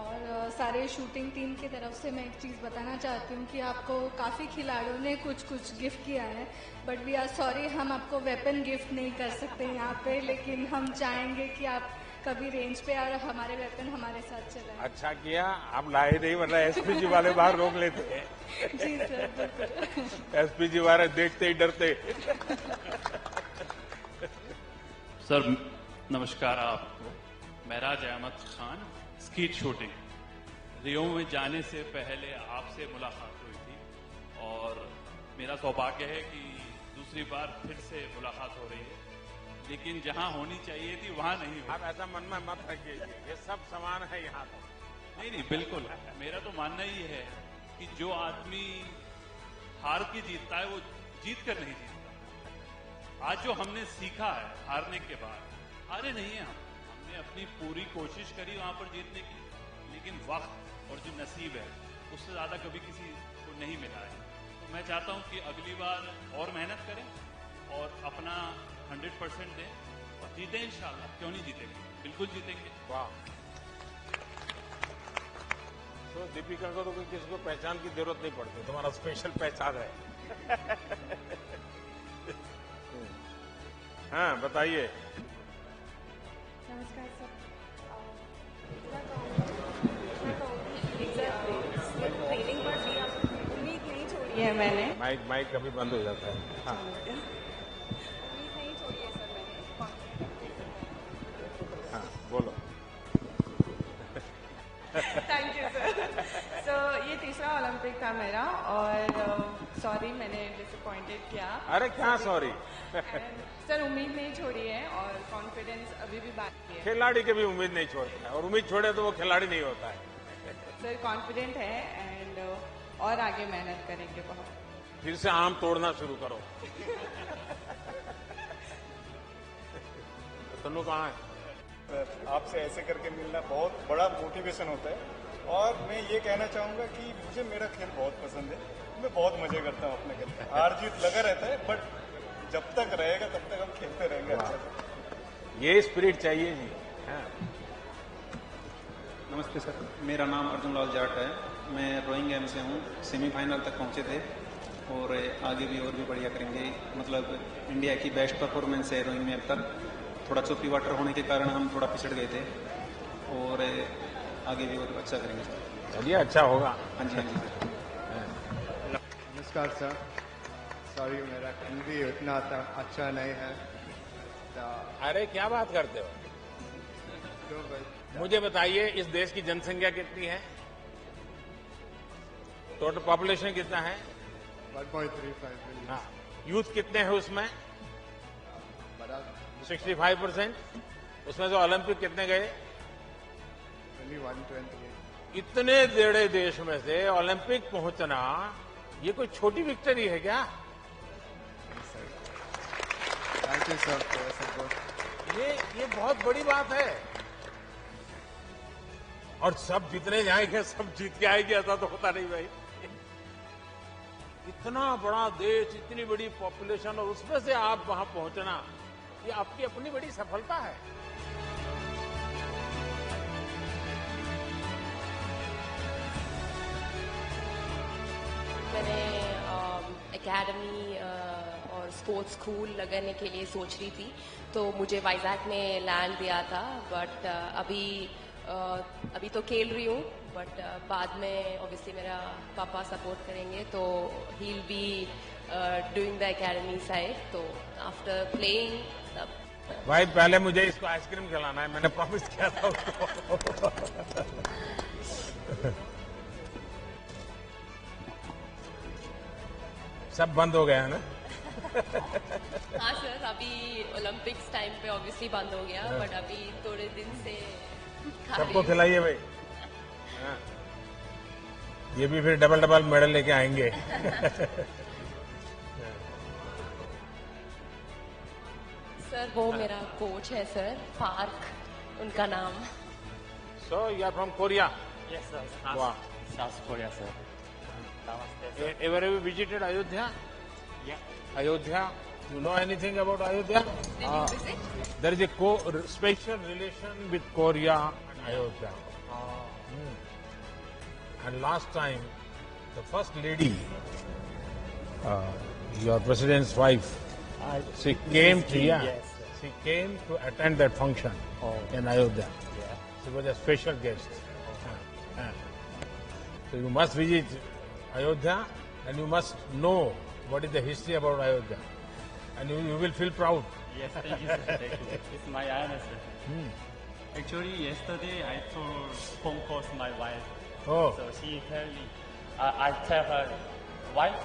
और सारे शूटिंग टीम की तरफ से मैं एक चीज़ बताना चाहती हूँ कि आपको काफ़ी खिलाड़ियों ने कुछ गिफ्ट किया है, बट वी आर सॉरी, हम आपको वेपन गिफ्ट नहीं कर सकते यहाँ पे, लेकिन हम चाहेंगे कि आप कभी रेंज पे और हमारे वेपन हमारे साथ चलाएं। अच्छा किया आप लाए नहीं, वरना एसपीजी वाले बाहर रोक लेते हैं। जी सर, बिल्कुल। एसपीजी वाले देखते ही डरते। सर नमस्कार आपको। महराज अहमद खान, स्कीट शूटिंग। रियो में जाने से पहले आपसे मुलाकात हुई थी और मेरा सौभाग्य है कि दूसरी बार फिर से मुलाकात हो रही है, लेकिन जहां होनी चाहिए थी वहां नहीं हुई। आप ऐसा मन में मत रखिए, ये सब समान है यहाँ पर। नहीं बिल्कुल, मेरा तो मानना ही है कि जो आदमी हार के जीतता है वो जीत कर नहीं जीतता। आज जो हमने सीखा है हारने के बाद, हारे नहीं है हमने अपनी पूरी कोशिश करी वहां पर जीतने की, लेकिन वक्त और जो नसीब है उससे ज्यादा कभी किसी को नहीं मिला है। तो मैं चाहता हूं कि अगली बार और मेहनत करें और अपना 100% दें और जीतें इंशाल्लाह। क्यों नहीं जीतेंगे, बिल्कुल जीतेंगे। वाह। तो दीपिका को तो कोई किसी को पहचान की जरूरत नहीं पड़ती, तुम्हारा स्पेशल पहचान है। हाँ बताइए। नमस्कार सर, मैं कहूँगी है मैंने। माइक कभी बंद हो जाता है। हाँ हाँ बोलो। Thank you sir. सो ये तीसरा ओलंपिक था मेरा और सॉरी मैंने डिसअपॉइंटेड किया। अरे क्या सॉरी। सर उम्मीद नहीं छोड़ी है और कॉन्फिडेंस अभी भी बाकी है। खिलाड़ी की भी उम्मीद नहीं छोड़ता है और उम्मीद छोड़े तो वो खिलाड़ी नहीं होता है। सर कॉन्फिडेंट है एंड और आगे मेहनत करेंगे बहुत। फिर से आम तोड़ना शुरू करो। तनु कहाँ है? आपसे ऐसे करके मिलना बहुत बड़ा मोटिवेशन होता है और मैं ये कहना चाहूंगा कि मुझे मेरा खेल बहुत पसंद है। मैं बहुत मजे करता हूँ अपने खेल में। हार जीत लगा रहता है बट जब तक रहेगा तब तक हम खेलते रहेंगे। अच्छा ये स्पिरिट चाहिए जी। हाँ। नमस्ते सर, मेरा नाम अर्जुन लाल जाट है। मैं रोइंग गेम से हूँ। सेमीफाइनल तक पहुँचे थे और आगे भी और भी बढ़िया करेंगे। मतलब इंडिया की बेस्ट परफॉर्मेंस है रोइंग में अब तक। थोड़ा चोपी वाटर होने के कारण हम थोड़ा पिछड़ गए थे और आगे भी और अच्छा करेंगे सर। चलिए अच्छा होगा। हाँ जी हाँ जी सर। नमस्कार सर, सॉरी मेरा हिंदी उतना अच्छा नहीं है। अरे क्या बात करते हो? मुझे बताइए इस देश की जनसंख्या कितनी है? टोटल पॉपुलेशन कितना है? 1.35 मिलियन। हाँ, यूथ कितने हैं उसमें? 65%। उसमें से ओलंपिक कितने गए? 128। इतने बड़े देश में से ओलंपिक पहुंचना ये कोई छोटी विक्ट्री है क्या? Thank you sir for support. ये बहुत बड़ी बात है और सब जितने जाएंगे सब जीत के आएंगे ऐसा तो होता नहीं भाई। इतना बड़ा देश, इतनी बड़ी पॉपुलेशन और उसमें से आप वहां पहुंचना ये आपकी अपनी बड़ी सफलता है। मैंने एकेडमी और स्पोर्ट्स स्कूल लगाने के लिए सोच रही थी तो मुझे वाइजैक में लैंड दिया था बट अभी तो खेल रही हूँ बट बाद में ऑब्वियसली मेरा पापा सपोर्ट करेंगे तो he will be doing the academy side. तो आफ्टर प्लेइंग भाई पहले मुझे इसको आइसक्रीम खिलाना है, मैंने प्रॉमिस किया था उसको। सब बंद हो गया ना? हाँ सर, अभी ओलंपिक्स टाइम पे ऑब्वियसली बंद हो गया बट अभी थोड़े दिन से सबको खिलाइए भाई। हाँ। ये भी फिर डबल डबल मेडल लेके आएंगे। सर वो मेरा कोच है सर, पार्क उनका नाम। So you are from Korea? Yes sir. Wow. South Korea sir. Namaste sir. Ever have you visited Ayodhya? Yeah. Ayodhya? You know anything about Ayodhya? Did you visit? There is a special relation with Korea and Ayodhya. And last time, the first lady, your president's wife, she came to she came to attend that function in Ayodhya. Yeah. She was a special guest. So you must visit Ayodhya and you must know what is the history about Ayodhya. And you will feel proud. Yes, thank you sir. Thank you. It's my honor sir. Actually, yesterday I told phone call to my wife. Oh. So she tell me, I tell her, wife,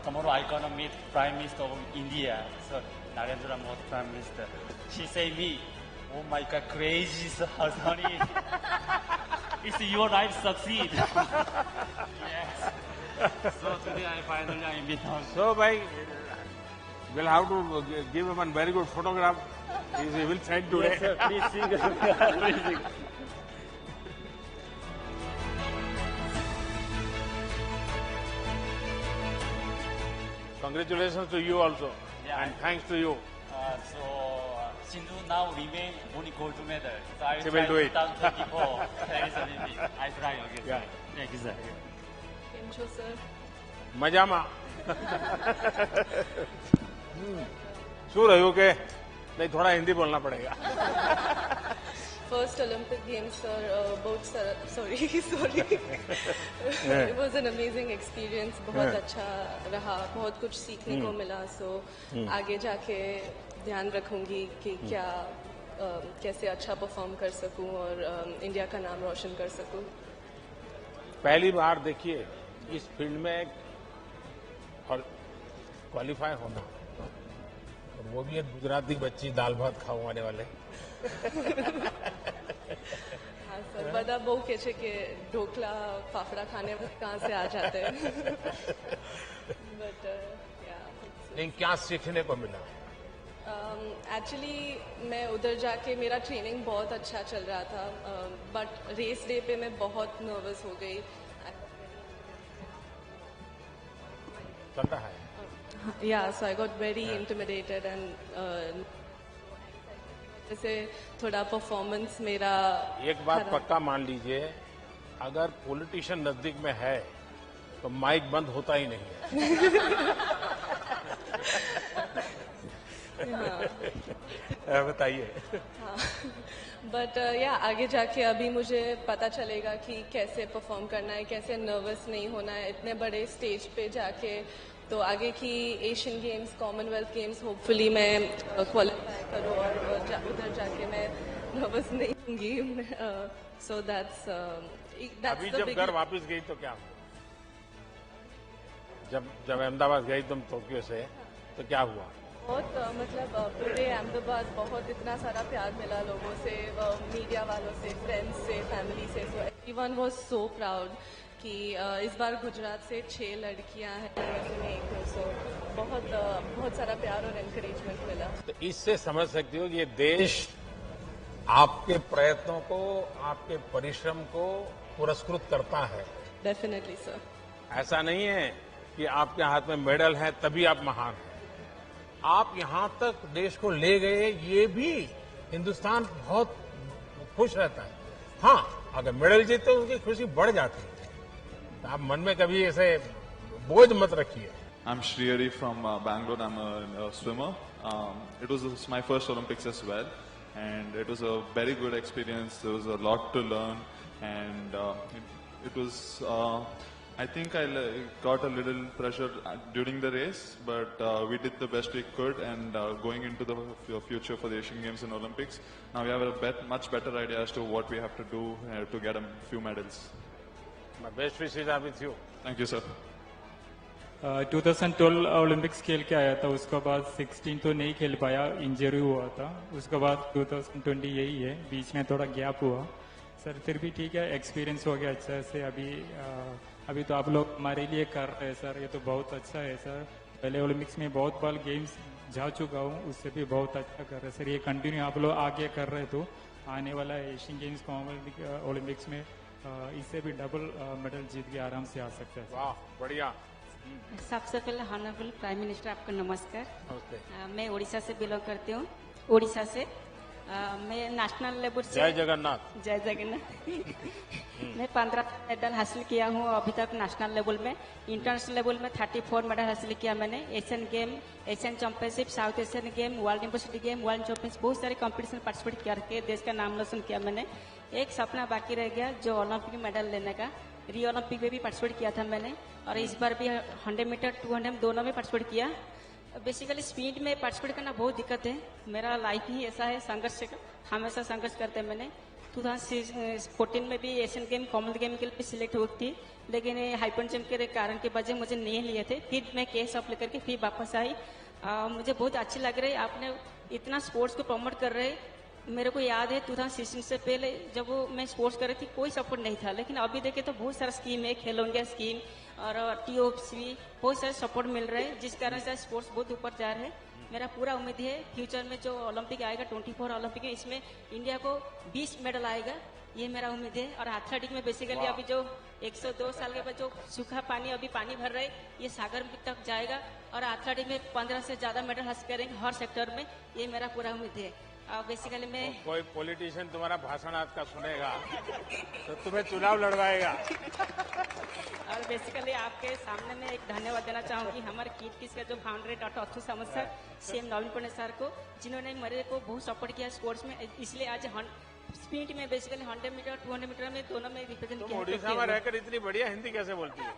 tomorrow I gonna meet Prime Minister of India. So Narendra Modi Prime Minister. She say me, oh my God, crazy honey. It's your life succeed. Yes. So today I finally meet her. So bhai, we'll have to give him one very good photograph. He will send today. Yes sir, please sing. Please sing. Congratulations to you also. Yeah. And thanks to you. Sindhu now remain only gold medal. So I She try will do it. 2024 Paris Olympics. I try again. Yeah. Thank you, sir. કેમ છો sir? મજામાં. શું રહ્યું કે नहीं थोड़ा हिंदी बोलना पड़ेगा. first Olympic Games, sir. Sorry. It was an amazing experience. बहुत अच्छा रहा, बहुत कुछ सीखने को मिला. So आगे जाके ध्यान रखूंगी कि क्या कैसे अच्छा परफॉर्म कर सकूं और इंडिया का नाम रोशन कर सकूं. पहली बार देखिए इस फील्ड में और क्वालिफाई होना, और वो भी एक गुजराती बच्ची दाल भात खाने वाले. हाँ सर, बड़ा बहु कहते कि ढोकला फाफड़ा खाने कहाँ से आ जाते हैं. बट नहीं, क्या सीखने को मिला? एक्चुअली मैं उधर जाके मेरा ट्रेनिंग बहुत अच्छा चल रहा था, बट रेस डे पे मैं बहुत नर्वस हो गई. चल रहा है. Yeah, so I got very intimidated and जैसे थोड़ा परफॉर्मेंस मेरा. एक बात पक्का मान लीजिए, अगर पॉलिटिशियन नजदीक में है तो माइक बंद होता ही नहीं है. बताइए. हाँ, बट या आगे जाके अभी मुझे पता चलेगा कि कैसे परफॉर्म करना है, कैसे नर्वस नहीं होना है इतने बड़े स्टेज पे जाके. तो आगे की Asian games, Commonwealth games hopefully मैं क्वालिफाई करूँ और उधर जाके मैं नर्वस नहीं होंगी. सो दैट्स अभी जब घर वापस गई तो क्या हुआ? जब अहमदाबाद गई तुम टोक्यो से, तो क्या हुआ? बहुत मतलब पूरे अहमदाबाद बहुत इतना सारा प्यार मिला लोगों से, मीडिया वालों से, फ्रेंड्स से, फैमिली से. So everyone was so proud कि इस बार गुजरात से 6 लड़कियां हैं. सो बहुत सारा प्यार और एनकरेजमेंट मिला. तो इससे समझ सकती हो कि ये देश आपके प्रयत्नों को, आपके परिश्रम को पुरस्कृत करता है. Definitely sir. ऐसा नहीं है कि आपके हाथ में मेडल है तभी आप महान हैं. आप यहां तक देश को ले गए, ये भी हिंदुस्तान बहुत खुश रहता है. हाँ, अगर मेडल जीते तो उनकी खुशी बढ़ जाती है. तो आप मन में कभी ऐसे बोझ मत रखिए. I'm Shriyari from Bangalore. I'm a swimmer. It was my first Olympics as well, and it was a very good experience. There was a lot to learn, and it was. I think I got a little pressure during the race, but we did the best we could, and going into the future for the Asian Games and Olympics, now we have a much better idea as to what we have to do to get a few medals. My best wishes are with you. Thank you, sir. 2012 Olympics खेल के आया था, उसके बाद 16 तो नहीं खेल पाया, इंजरी हुआ था. उसके बाद 2020 यही है, बीच में थोड़ा गैप हुआ. सर फिर भी ठीक है, एक्सपीरियंस हो गया अच्छा से. अभी तो आप लोग हमारे लिए कर रहे हैं सर, ये तो बहुत अच्छा है सर. पहले ओलंपिक्स में बहुत बार गेम्स जा चुका हूँ, उससे भी बहुत अच्छा कर रहे हैं सर. ये कंटिन्यू आप लोग आगे कर रहे तो आने वाला एशियन गेम्स, कॉमनवेल्थ ओलंपिक्स में इससे भी डबल मेडल जीत के आराम से आ सकते हैं. वाह, बढ़िया. सबसे पहले ऑनरेबल प्राइम मिनिस्टर आपको नमस्कार. नमस्ते. मैं उड़ीसा से बिलोंग करती हूँ. उड़ीसा से मैं नेशनल लेवल से. जय जगन्नाथ. जय जगन्नाथ. मैं 15 मेडल हासिल किया हूँ अभी तक नेशनल लेवल में. इंटरनेशनल लेवल में 34 मेडल हासिल किया मैंने. Asian game, Asian championship, south Asian game, world university game, world championship, बहुत सारे कंपटीशन पार्टिसिपेट करके देश का नाम रोशन किया मैंने. एक सपना बाकी रह गया जो ओलंपिक मेडल लेने का. रियो ओलंपिक में भी पार्टिसिपेट किया था मैंने, और इस बार भी 100 मीटर 200 दोनों में पार्टिसिपेट किया. बेसिकली स्पीड में पार्टिसिपेट करना बहुत दिक्कत है. मेरा लाइफ ही ऐसा है, संघर्ष का हमेशा संघर्ष करते हैं. मैंने 2014 में भी एशियन गेम, कॉमनवेल्थ गेम के लिए सिलेक्ट हुई थी, लेकिन हाइपर जंप के कारण की वजह मुझे नहीं लिए थे. फिर मैं केस अप लेकर के फिर वापस आई. मुझे बहुत अच्छी लग रही है, आपने इतना स्पोर्ट्स को प्रमोट कर रहे. मेरे को याद है 2016 से पहले जब मैं स्पोर्ट्स कर रही थी कोई सपोर्ट नहीं था, लेकिन अभी देखे तो बहुत सारा स्कीम है, खेलो इंडिया स्कीम और TOPS, बहुत सारे सपोर्ट मिल रहे हैं, जिस कारण से स्पोर्ट्स बहुत ऊपर जा रहे हैं. मेरा पूरा उम्मीद है फ्यूचर में जो ओलंपिक आएगा 24 ओलंपिक में, इसमें इंडिया को 20 मेडल आएगा, ये मेरा उम्मीद है. और एथलेटिक में बेसिकली अभी जो 102 साल के बाद जो सूखा पानी अभी पानी भर रहे ये सागर तक जाएगा, और एथलेटिक में 15 से ज्यादा मेडल हासिल करेंगे हर सेक्टर में, ये मेरा पूरा उम्मीद है. बेसिकली मैं कोई पॉलिटिशियन तुम्हारा भाषण आज का सुनेगा तो तुम्हें चुनाव लड़वाएगा. और बेसिकली आपके सामने मैं एक धन्यवाद देना चाहूंगी हमारे किट किस का जो फाउंडर डॉक्टर अथु समस्या CM नवीन पटनायक सर को, जिन्होंने मेरे को बहुत सपोर्ट किया स्पोर्ट्स में. इसलिए आज स्पीड में बेसिकली 100 मीटर 200 मीटर में दोनों में रिप्रेजेंट तुम किया। ओडिशा में रहकर इतनी बढ़िया हिंदी कैसे बोलती हो?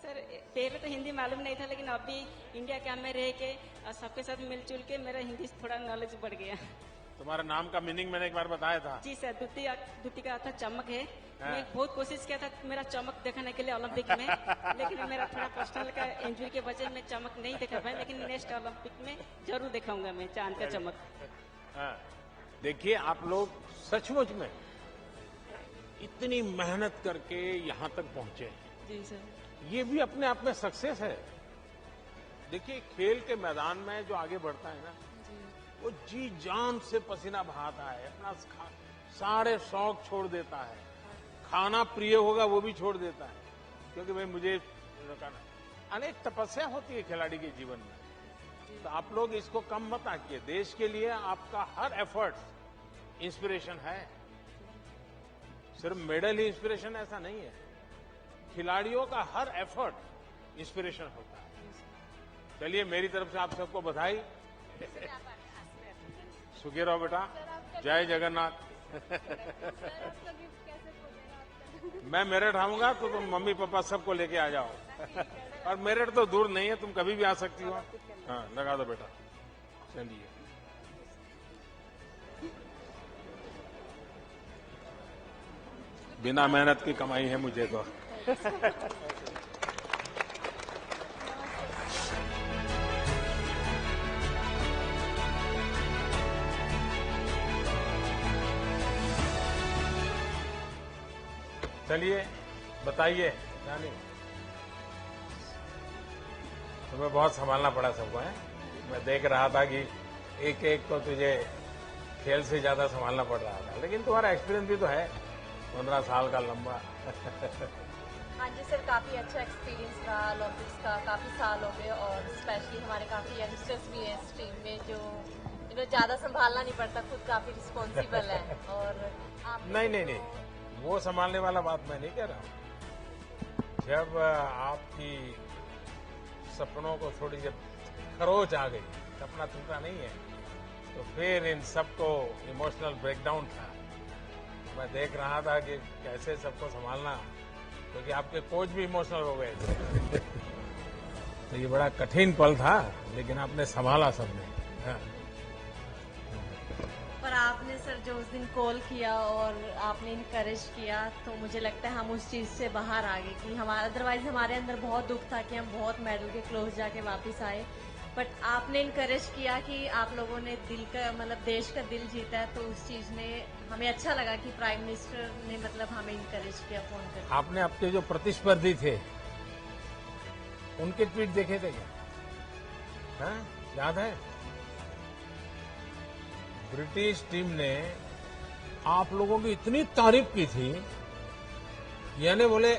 सर पहले तो हिंदी मालूम नहीं था, लेकिन अभी इंडिया कैंप में रह के और सबके साथ मिलजुल के मेरा हिंदी थोड़ा नॉलेज बढ़ गया। तुम्हारा नाम का मीनिंग मैंने एक बार बताया था। जी सर, द्युति का अर्थ चमक है। हाँ। मैं बहुत कोशिश किया था मेरा चमक दिखाने के लिए ओलंपिक में, लेकिन मेरा थोड़ा पर्सनल का इंजरी के वजह में चमक नहीं दिखा पाया, लेकिन नेक्स्ट ओलंपिक में जरूर दिखाऊंगा मैं चांद का चमक। हाँ। देखिए आप लोग सचमुच में इतनी मेहनत करके यहाँ तक पहुंचे हैं। जी सर। ये भी अपने आप में सक्सेस है। देखिए खेल के मैदान में जो आगे बढ़ता है ना, वो जी जान से पसीना बहाता है, अपना सारे शौक छोड़ देता है, खाना प्रिय होगा वो भी छोड़ देता है, क्योंकि भाई मुझे अनेक तपस्या होती है खिलाड़ी के जीवन में। तो आप लोग इसको कम मत आंकिए। देश के लिए आपका हर एफर्ट इंस्पिरेशन है। सिर्फ मेडल ही इंस्पिरेशन ऐसा नहीं है, खिलाड़ियों का हर एफर्ट इंस्पिरेशन होता है। चलिए मेरी तरफ से आप सबको बधाई। सुखी रहो बेटा, जय जगन्नाथ। मैं मेरठ आऊंगा तो तुम मम्मी पापा सबको लेके आ जाओ। और मेरठ तो दूर नहीं है, तुम कभी भी आ सकती हो। हाँ लगा दो बेटा, चलिए। बिना मेहनत की कमाई है मुझे तो। चलिए बताइए रानी, तुम्हें बहुत संभालना पड़ा सबको है। मैं देख रहा था कि एक एक तो तुझे खेल से ज्यादा संभालना पड़ रहा था, लेकिन तुम्हारा एक्सपीरियंस भी तो है 15 साल का लंबा। हाँ जी सर, काफ़ी अच्छा एक्सपीरियंस रहा ओलंपिक्स का। काफ़ी साल हो गए और स्पेशली हमारे काफ़ी यंगस्टर्स भी हैं इस टीम में जो ज़्यादा संभालना नहीं पड़ता, खुद काफ़ी रिस्पॉन्सिबल है। और आप नहीं, वो संभालने वाला बात मैं नहीं कह रहा हूँ। जब आपकी सपनों को थोड़ी जब खरोच आ गई, सपना टूटा नहीं है, तो फिर इन सबको इमोशनल ब्रेकडाउन था। मैं देख रहा था कि कैसे सबको संभालना, क्योंकि आपके कोच भी इमोशनल हो गए थे। तो ये बड़ा कठिन पल था, लेकिन आपने संभाला सबने। हाँ। पर आपने सर जो उस दिन कॉल किया और आपने इनकरेज किया, तो मुझे लगता है हम उस चीज़ से बाहर आ गए कि हमारा अदरवाइज हमारे अंदर बहुत दुख था कि हम बहुत मेडल के क्लोज जाके वापस आए। बट आपने इनकरेज किया कि आप लोगों ने दिल का मतलब देश का दिल जीता है, तो उस चीज़ ने हमें अच्छा लगा कि प्राइम मिनिस्टर ने मतलब हमें इनकरेज किया फोन करके। आपने आपके जो प्रतिस्पर्धी थे उनके ट्वीट देखे थे क्या? हाँ? याद है? ब्रिटिश टीम ने आप लोगों की इतनी तारीफ की थी, यानी बोले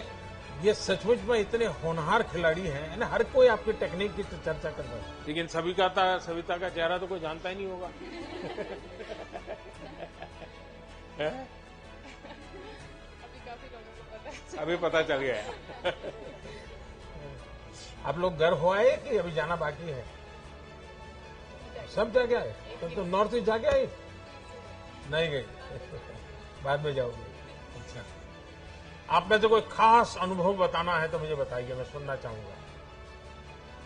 ये सचमुच में इतने होनहार खिलाड़ी हैं ना। हर कोई आपकी टेक्निक की चर्चा कर रहा है, लेकिन सविता का चेहरा तो कोई जानता ही नहीं होगा। अभी पता चल गया है। आप लोग घर हो आए कि अभी जाना बाकी है? सब जाके आए? तो तुम नॉर्थ ईस्ट जाके आई? नहीं गई? बाद में जाओगे? अच्छा, आप में से कोई खास अनुभव बताना है तो मुझे बताइए, मैं सुनना चाहूंगा,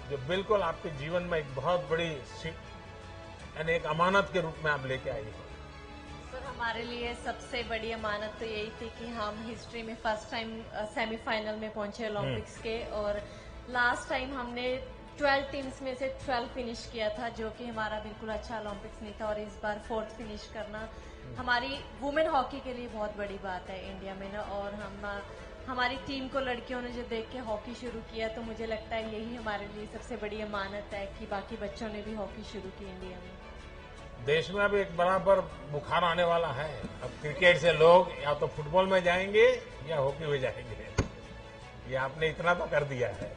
जो बिल्कुल आपके जीवन में एक बहुत बड़ी यानी एक अमानत के रूप में आप लेके आई हो। सर हमारे लिए सबसे बड़ी अमानत तो यही थी कि हम हिस्ट्री में फर्स्ट टाइम सेमीफाइनल में पहुंचे ओलंपिक्स के, और लास्ट टाइम हमने 12 टीम्स में से 12 फिनिश किया था, जो कि हमारा बिल्कुल अच्छा ओलंपिक्स नहीं था। और इस बार 4th फिनिश करना हमारी वुमेन हॉकी के लिए बहुत बड़ी बात है इंडिया में ना। और हमारी टीम को लड़कियों ने जो देख के हॉकी शुरू किया, तो मुझे लगता है यही हमारे लिए सबसे बड़ी अमानत है कि बाकी बच्चों ने भी हॉकी शुरू की इंडिया में। देश में अब एक बराबर बुखार आने वाला है। अब क्रिकेट से लोग या तो फुटबॉल में जाएंगे या हॉकी में जाएंगे। ये आपने इतना तो कर दिया है।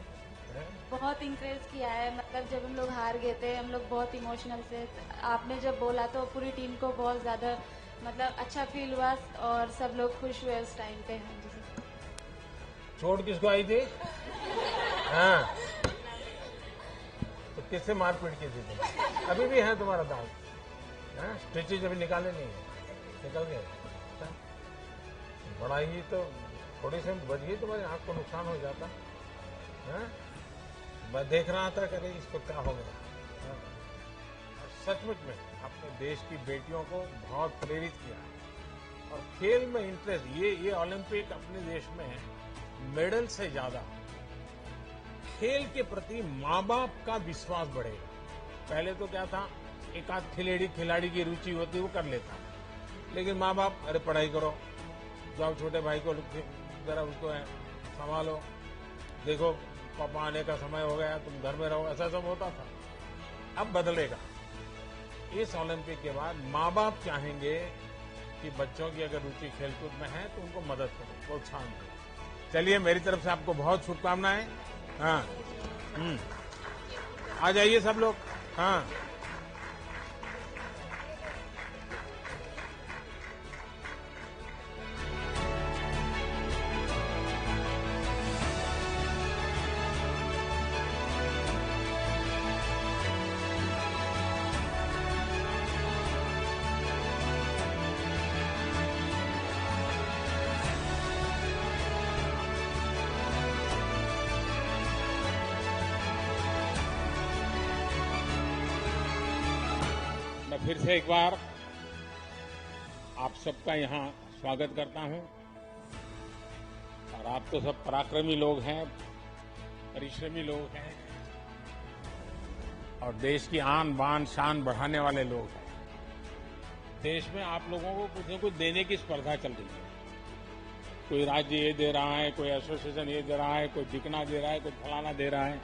बहुत इंकरेज किया है, मतलब जब हम लोग हार गए थे हम लोग बहुत इमोशनल थे। आपने जब बोला तो पूरी टीम को बहुत ज्यादा मतलब अच्छा फील हुआ और सब लोग खुश हुए उस टाइम पे। हाँ जी सर। चोट किसको आई थी? हाँ, तो किससे मारपीट की थी? अभी भी है तुम्हारा दांत? स्टिचेज अभी निकाले नहीं है? निकल गए? बड़ा ही तो थोड़ी सी बच गई तुम्हारी आंख को नुकसान हो जाता है। मैं देख रहा था कि इसको क्या हो गया। हाँ? सचमुच में अपने देश की बेटियों को बहुत प्रेरित किया और खेल में इंटरेस्ट, ये ओलंपिक अपने देश में मेडल से ज्यादा खेल के प्रति माँ बाप का विश्वास बढ़ेगा। पहले तो क्या था, एक आध खिलाड़ी की रुचि होती वो कर लेता, लेकिन माँ बाप अरे पढ़ाई करो, जाओ छोटे भाई को जरा उसको संभालो, देखो पापा आने का समय हो गया तुम घर में रहो, ऐसा सब होता था। अब बदलेगा। इस ओलंपिक के बाद माँ बाप चाहेंगे कि बच्चों की अगर रुचि खेलकूद में है तो उनको मदद करो, प्रोत्साहन करो। चलिए मेरी तरफ से आपको बहुत शुभकामनाएं। हाँ, आ जाइए सब लोग। हाँ, फिर से एक बार आप सबका यहाँ स्वागत करता हूँ। और आप तो सब पराक्रमी लोग हैं, परिश्रमी लोग हैं और देश की आन बान शान बढ़ाने वाले लोग हैं। देश में आप लोगों को कुछ न कुछ देने की स्पर्धा चल रही है। कोई राज्य ये दे रहा है, कोई एसोसिएशन ये दे रहा है, कोई बिकना दे रहा है, कोई फलाना दे रहा है,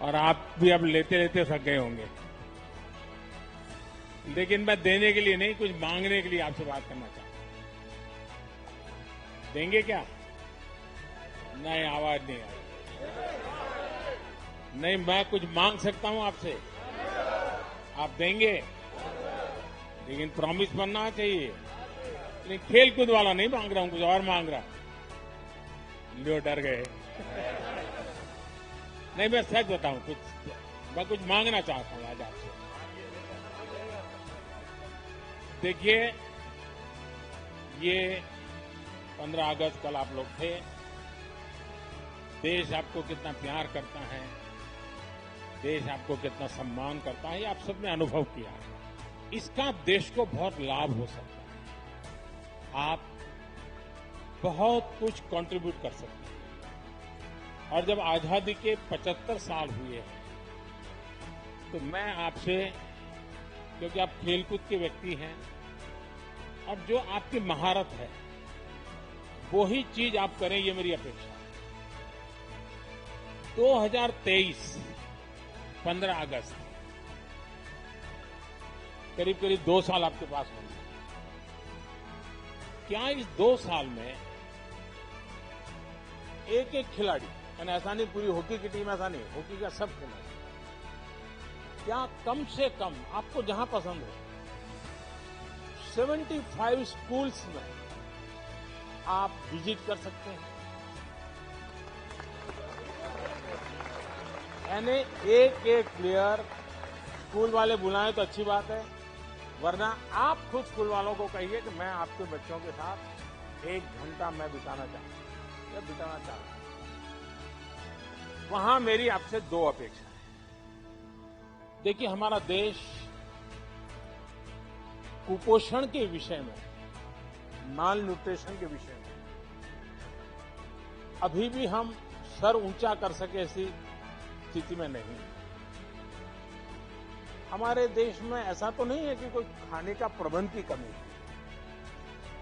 और आप भी अब लेते लेते थक गए होंगे। लेकिन मैं देने के लिए नहीं, कुछ मांगने के लिए आपसे बात करना चाहता हूं। देंगे क्या? नहीं, आवाज नहीं आई। नहीं, मैं कुछ मांग सकता हूं आपसे, आप देंगे, लेकिन प्रॉमिस बनना चाहिए। लेकिन खेल कूद वाला नहीं मांग रहा हूं, कुछ और मांग रहा हूं। लो डर गए। नहीं, मैं सच बताऊं, मैं कुछ मांगना चाहता हूं आज आपसे। देखिए, ये 15 अगस्त कल आप लोग थे। देश आपको कितना प्यार करता है, देश आपको कितना सम्मान करता है, ये आप सबने अनुभव किया है। इसका देश को बहुत लाभ हो सकता है। आप बहुत कुछ कंट्रीब्यूट कर सकते हैं। और जब आजादी के 75 साल हुए हैं, तो मैं आपसे, क्योंकि आप खेलकूद के व्यक्ति हैं और जो आपकी महारत है वो ही चीज आप करें, ये मेरी अपेक्षा है। 2023 15 अगस्त, करीब करीब 2 साल आपके पास होंगे। क्या इस 2 साल में एक एक खिलाड़ी, यानी ऐसा नहीं पूरी हॉकी की टीम, ऐसा नहीं, हॉकी का सब खिलाड़ी, क्या कम से कम आपको जहां पसंद हो 75 स्कूल्स में आप विजिट कर सकते हैं? यानी एक एक प्लेयर, स्कूल वाले बुलाएं तो अच्छी बात है, वरना आप खुद स्कूल वालों को कहिए कि मैं आपके बच्चों के साथ 1 घंटा मैं बिताना चाहता हूं। वहां मेरी आपसे 2 अपेक्षा है। देखिए, हमारा देश कुपोषण के विषय में, माल न्यूट्रिशन के विषय में अभी भी हम सर ऊंचा कर सके ऐसी स्थिति में नहीं। हमारे देश में ऐसा तो नहीं है कि कोई खाने का प्रबंध की कमी है,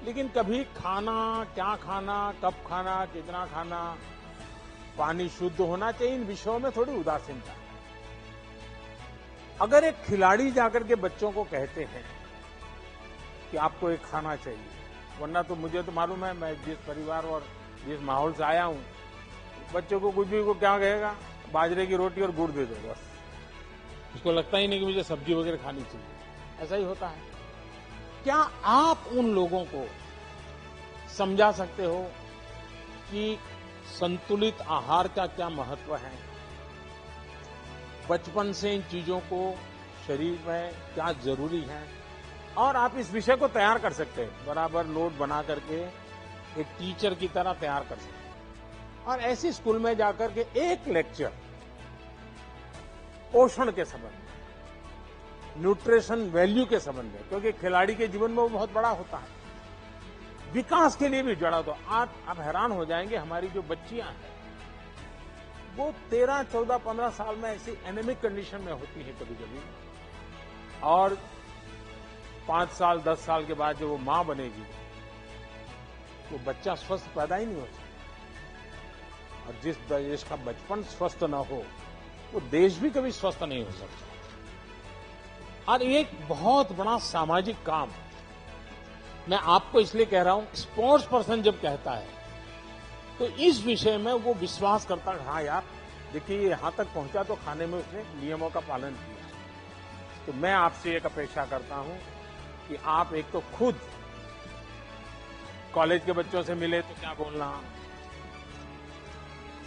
लेकिन कभी खाना, क्या खाना, कब खाना, कितना खाना, पानी शुद्ध होना चाहिए, इन विषयों में थोड़ी उदासीनता है। अगर एक खिलाड़ी जाकर के बच्चों को कहते हैं कि आपको एक खाना चाहिए, वरना तो मुझे तो मालूम है, मैं जिस परिवार और जिस माहौल से आया हूं, बच्चों को कुछ भी को क्या कहेगा, बाजरे की रोटी और गुड़ दे दो बस। उसको लगता ही नहीं कि मुझे सब्जी वगैरह खानी चाहिए। ऐसा ही होता है। क्या आप उन लोगों को समझा सकते हो कि संतुलित आहार का क्या महत्व है? बचपन से इन चीजों को शरीर में क्या जरूरी है? और आप इस विषय को तैयार कर सकते हैं, बराबर नोट बना करके एक टीचर की तरह तैयार कर सकते। और ऐसी स्कूल में जाकर के एक लेक्चर पोषण के संबंध में, न्यूट्रिशन वैल्यू के संबंध में, क्योंकि खिलाड़ी के जीवन में वो बहुत बड़ा होता है, विकास के लिए भी जड़ा। तो आज आप हैरान हो जाएंगे, हमारी जो बच्चियां हैं वो 13, 14, 15 साल में ऐसी एनेमिक कंडीशन में होती है कभी कभी, और 5 साल 10 साल के बाद जो वो मां बनेगी वो बच्चा स्वस्थ पैदा ही नहीं हो सकता। और जिस देश का बचपन स्वस्थ न हो वो देश भी कभी स्वस्थ नहीं हो सकता। और एक बहुत बड़ा सामाजिक काम मैं आपको इसलिए कह रहा हूं, स्पोर्ट्स पर्सन जब कहता है तो इस विषय में वो विश्वास करता है, हाँ यार देखिए यहां तक पहुंचा तो खाने में उसने नियमों का पालन किया। तो मैं आपसे एक अपेक्षा करता हूं कि आप एक तो खुद कॉलेज के बच्चों से मिले तो क्या बोलना,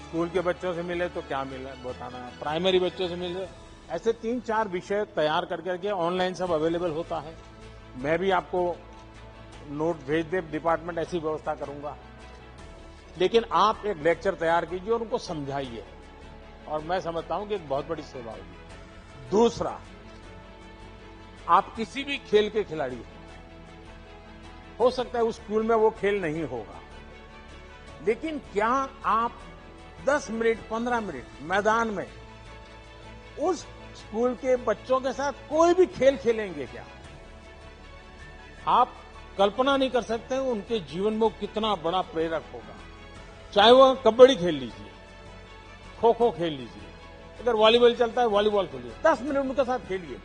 स्कूल के बच्चों से मिले तो क्या मिले बताना, प्राइमरी बच्चों से मिले, ऐसे 3-4 विषय तैयार करके ऑनलाइन सब अवेलेबल होता है। मैं भी आपको नोट भेज दे, डिपार्टमेंट ऐसी व्यवस्था करूंगा। लेकिन आप एक लेक्चर तैयार कीजिए और उनको समझाइए, और मैं समझता हूं कि एक बहुत बड़ी सेवा होगी। दूसरा, आप किसी भी खेल के खिलाड़ी हो सकता है उस स्कूल में वो खेल नहीं होगा, लेकिन क्या आप 10 मिनट 15 मिनट मैदान में उस स्कूल के बच्चों के साथ कोई भी खेल खेलेंगे क्या? आप कल्पना नहीं कर सकते उनके जीवन में कितना बड़ा प्रेरक होगा। चाहे वो कबड्डी खेल लीजिए, खो खो खेल लीजिए, अगर वॉलीबॉल चलता है वॉलीबॉल खेलिए, 10 मिनट उनके साथ खेलिए।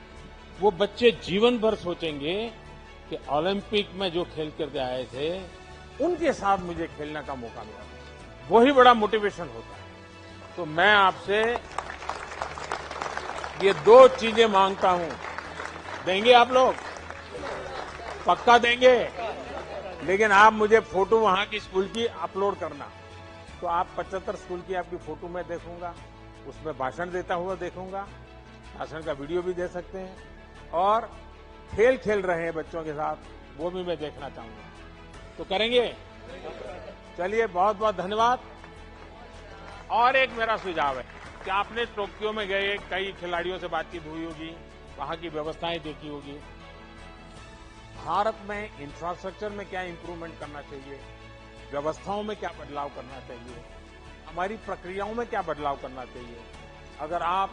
वो बच्चे जीवन भर सोचेंगे कि ओलंपिक में जो खेल करके आए थे उनके साथ मुझे खेलने का मौका मिला। वही बड़ा मोटिवेशन होता है। तो मैं आपसे ये 2 चीजें मांगता हूं, देंगे आप लोग? पक्का देंगे? लेकिन आप मुझे फोटो वहां की स्कूल की अपलोड करना। तो आप 75 स्कूल की आपकी फोटो मैं देखूंगा, उसमें भाषण देता हुआ देखूंगा, भाषण का वीडियो भी दे सकते हैं, और खेल खेल रहे हैं बच्चों के साथ वो भी मैं देखना चाहूंगा। तो करेंगे? चलिए, बहुत बहुत धन्यवाद। और एक मेरा सुझाव है कि आपने टोक्यो में गए, कई खिलाड़ियों से बातचीत हुई होगी, वहां की व्यवस्थाएं देखी होगी। भारत में इंफ्रास्ट्रक्चर में क्या इंप्रूवमेंट करना चाहिए, व्यवस्थाओं में क्या बदलाव करना चाहिए, हमारी प्रक्रियाओं में क्या बदलाव करना चाहिए। अगर आप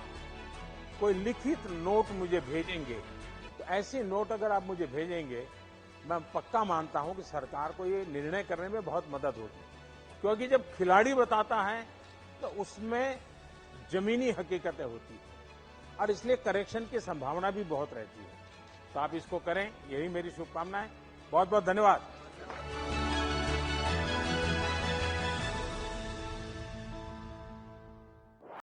कोई लिखित नोट मुझे भेजेंगे, तो ऐसे नोट अगर आप मुझे भेजेंगे, मैं पक्का मानता हूं कि सरकार को ये निर्णय करने में बहुत मदद होगी। क्योंकि जब खिलाड़ी बताता है तो उसमें जमीनी हकीकतें होती है, और इसलिए करेक्शन की संभावना भी बहुत रहती है। तो आप इसको करें, यही मेरी शुभकामनाएं। बहुत बहुत धन्यवाद।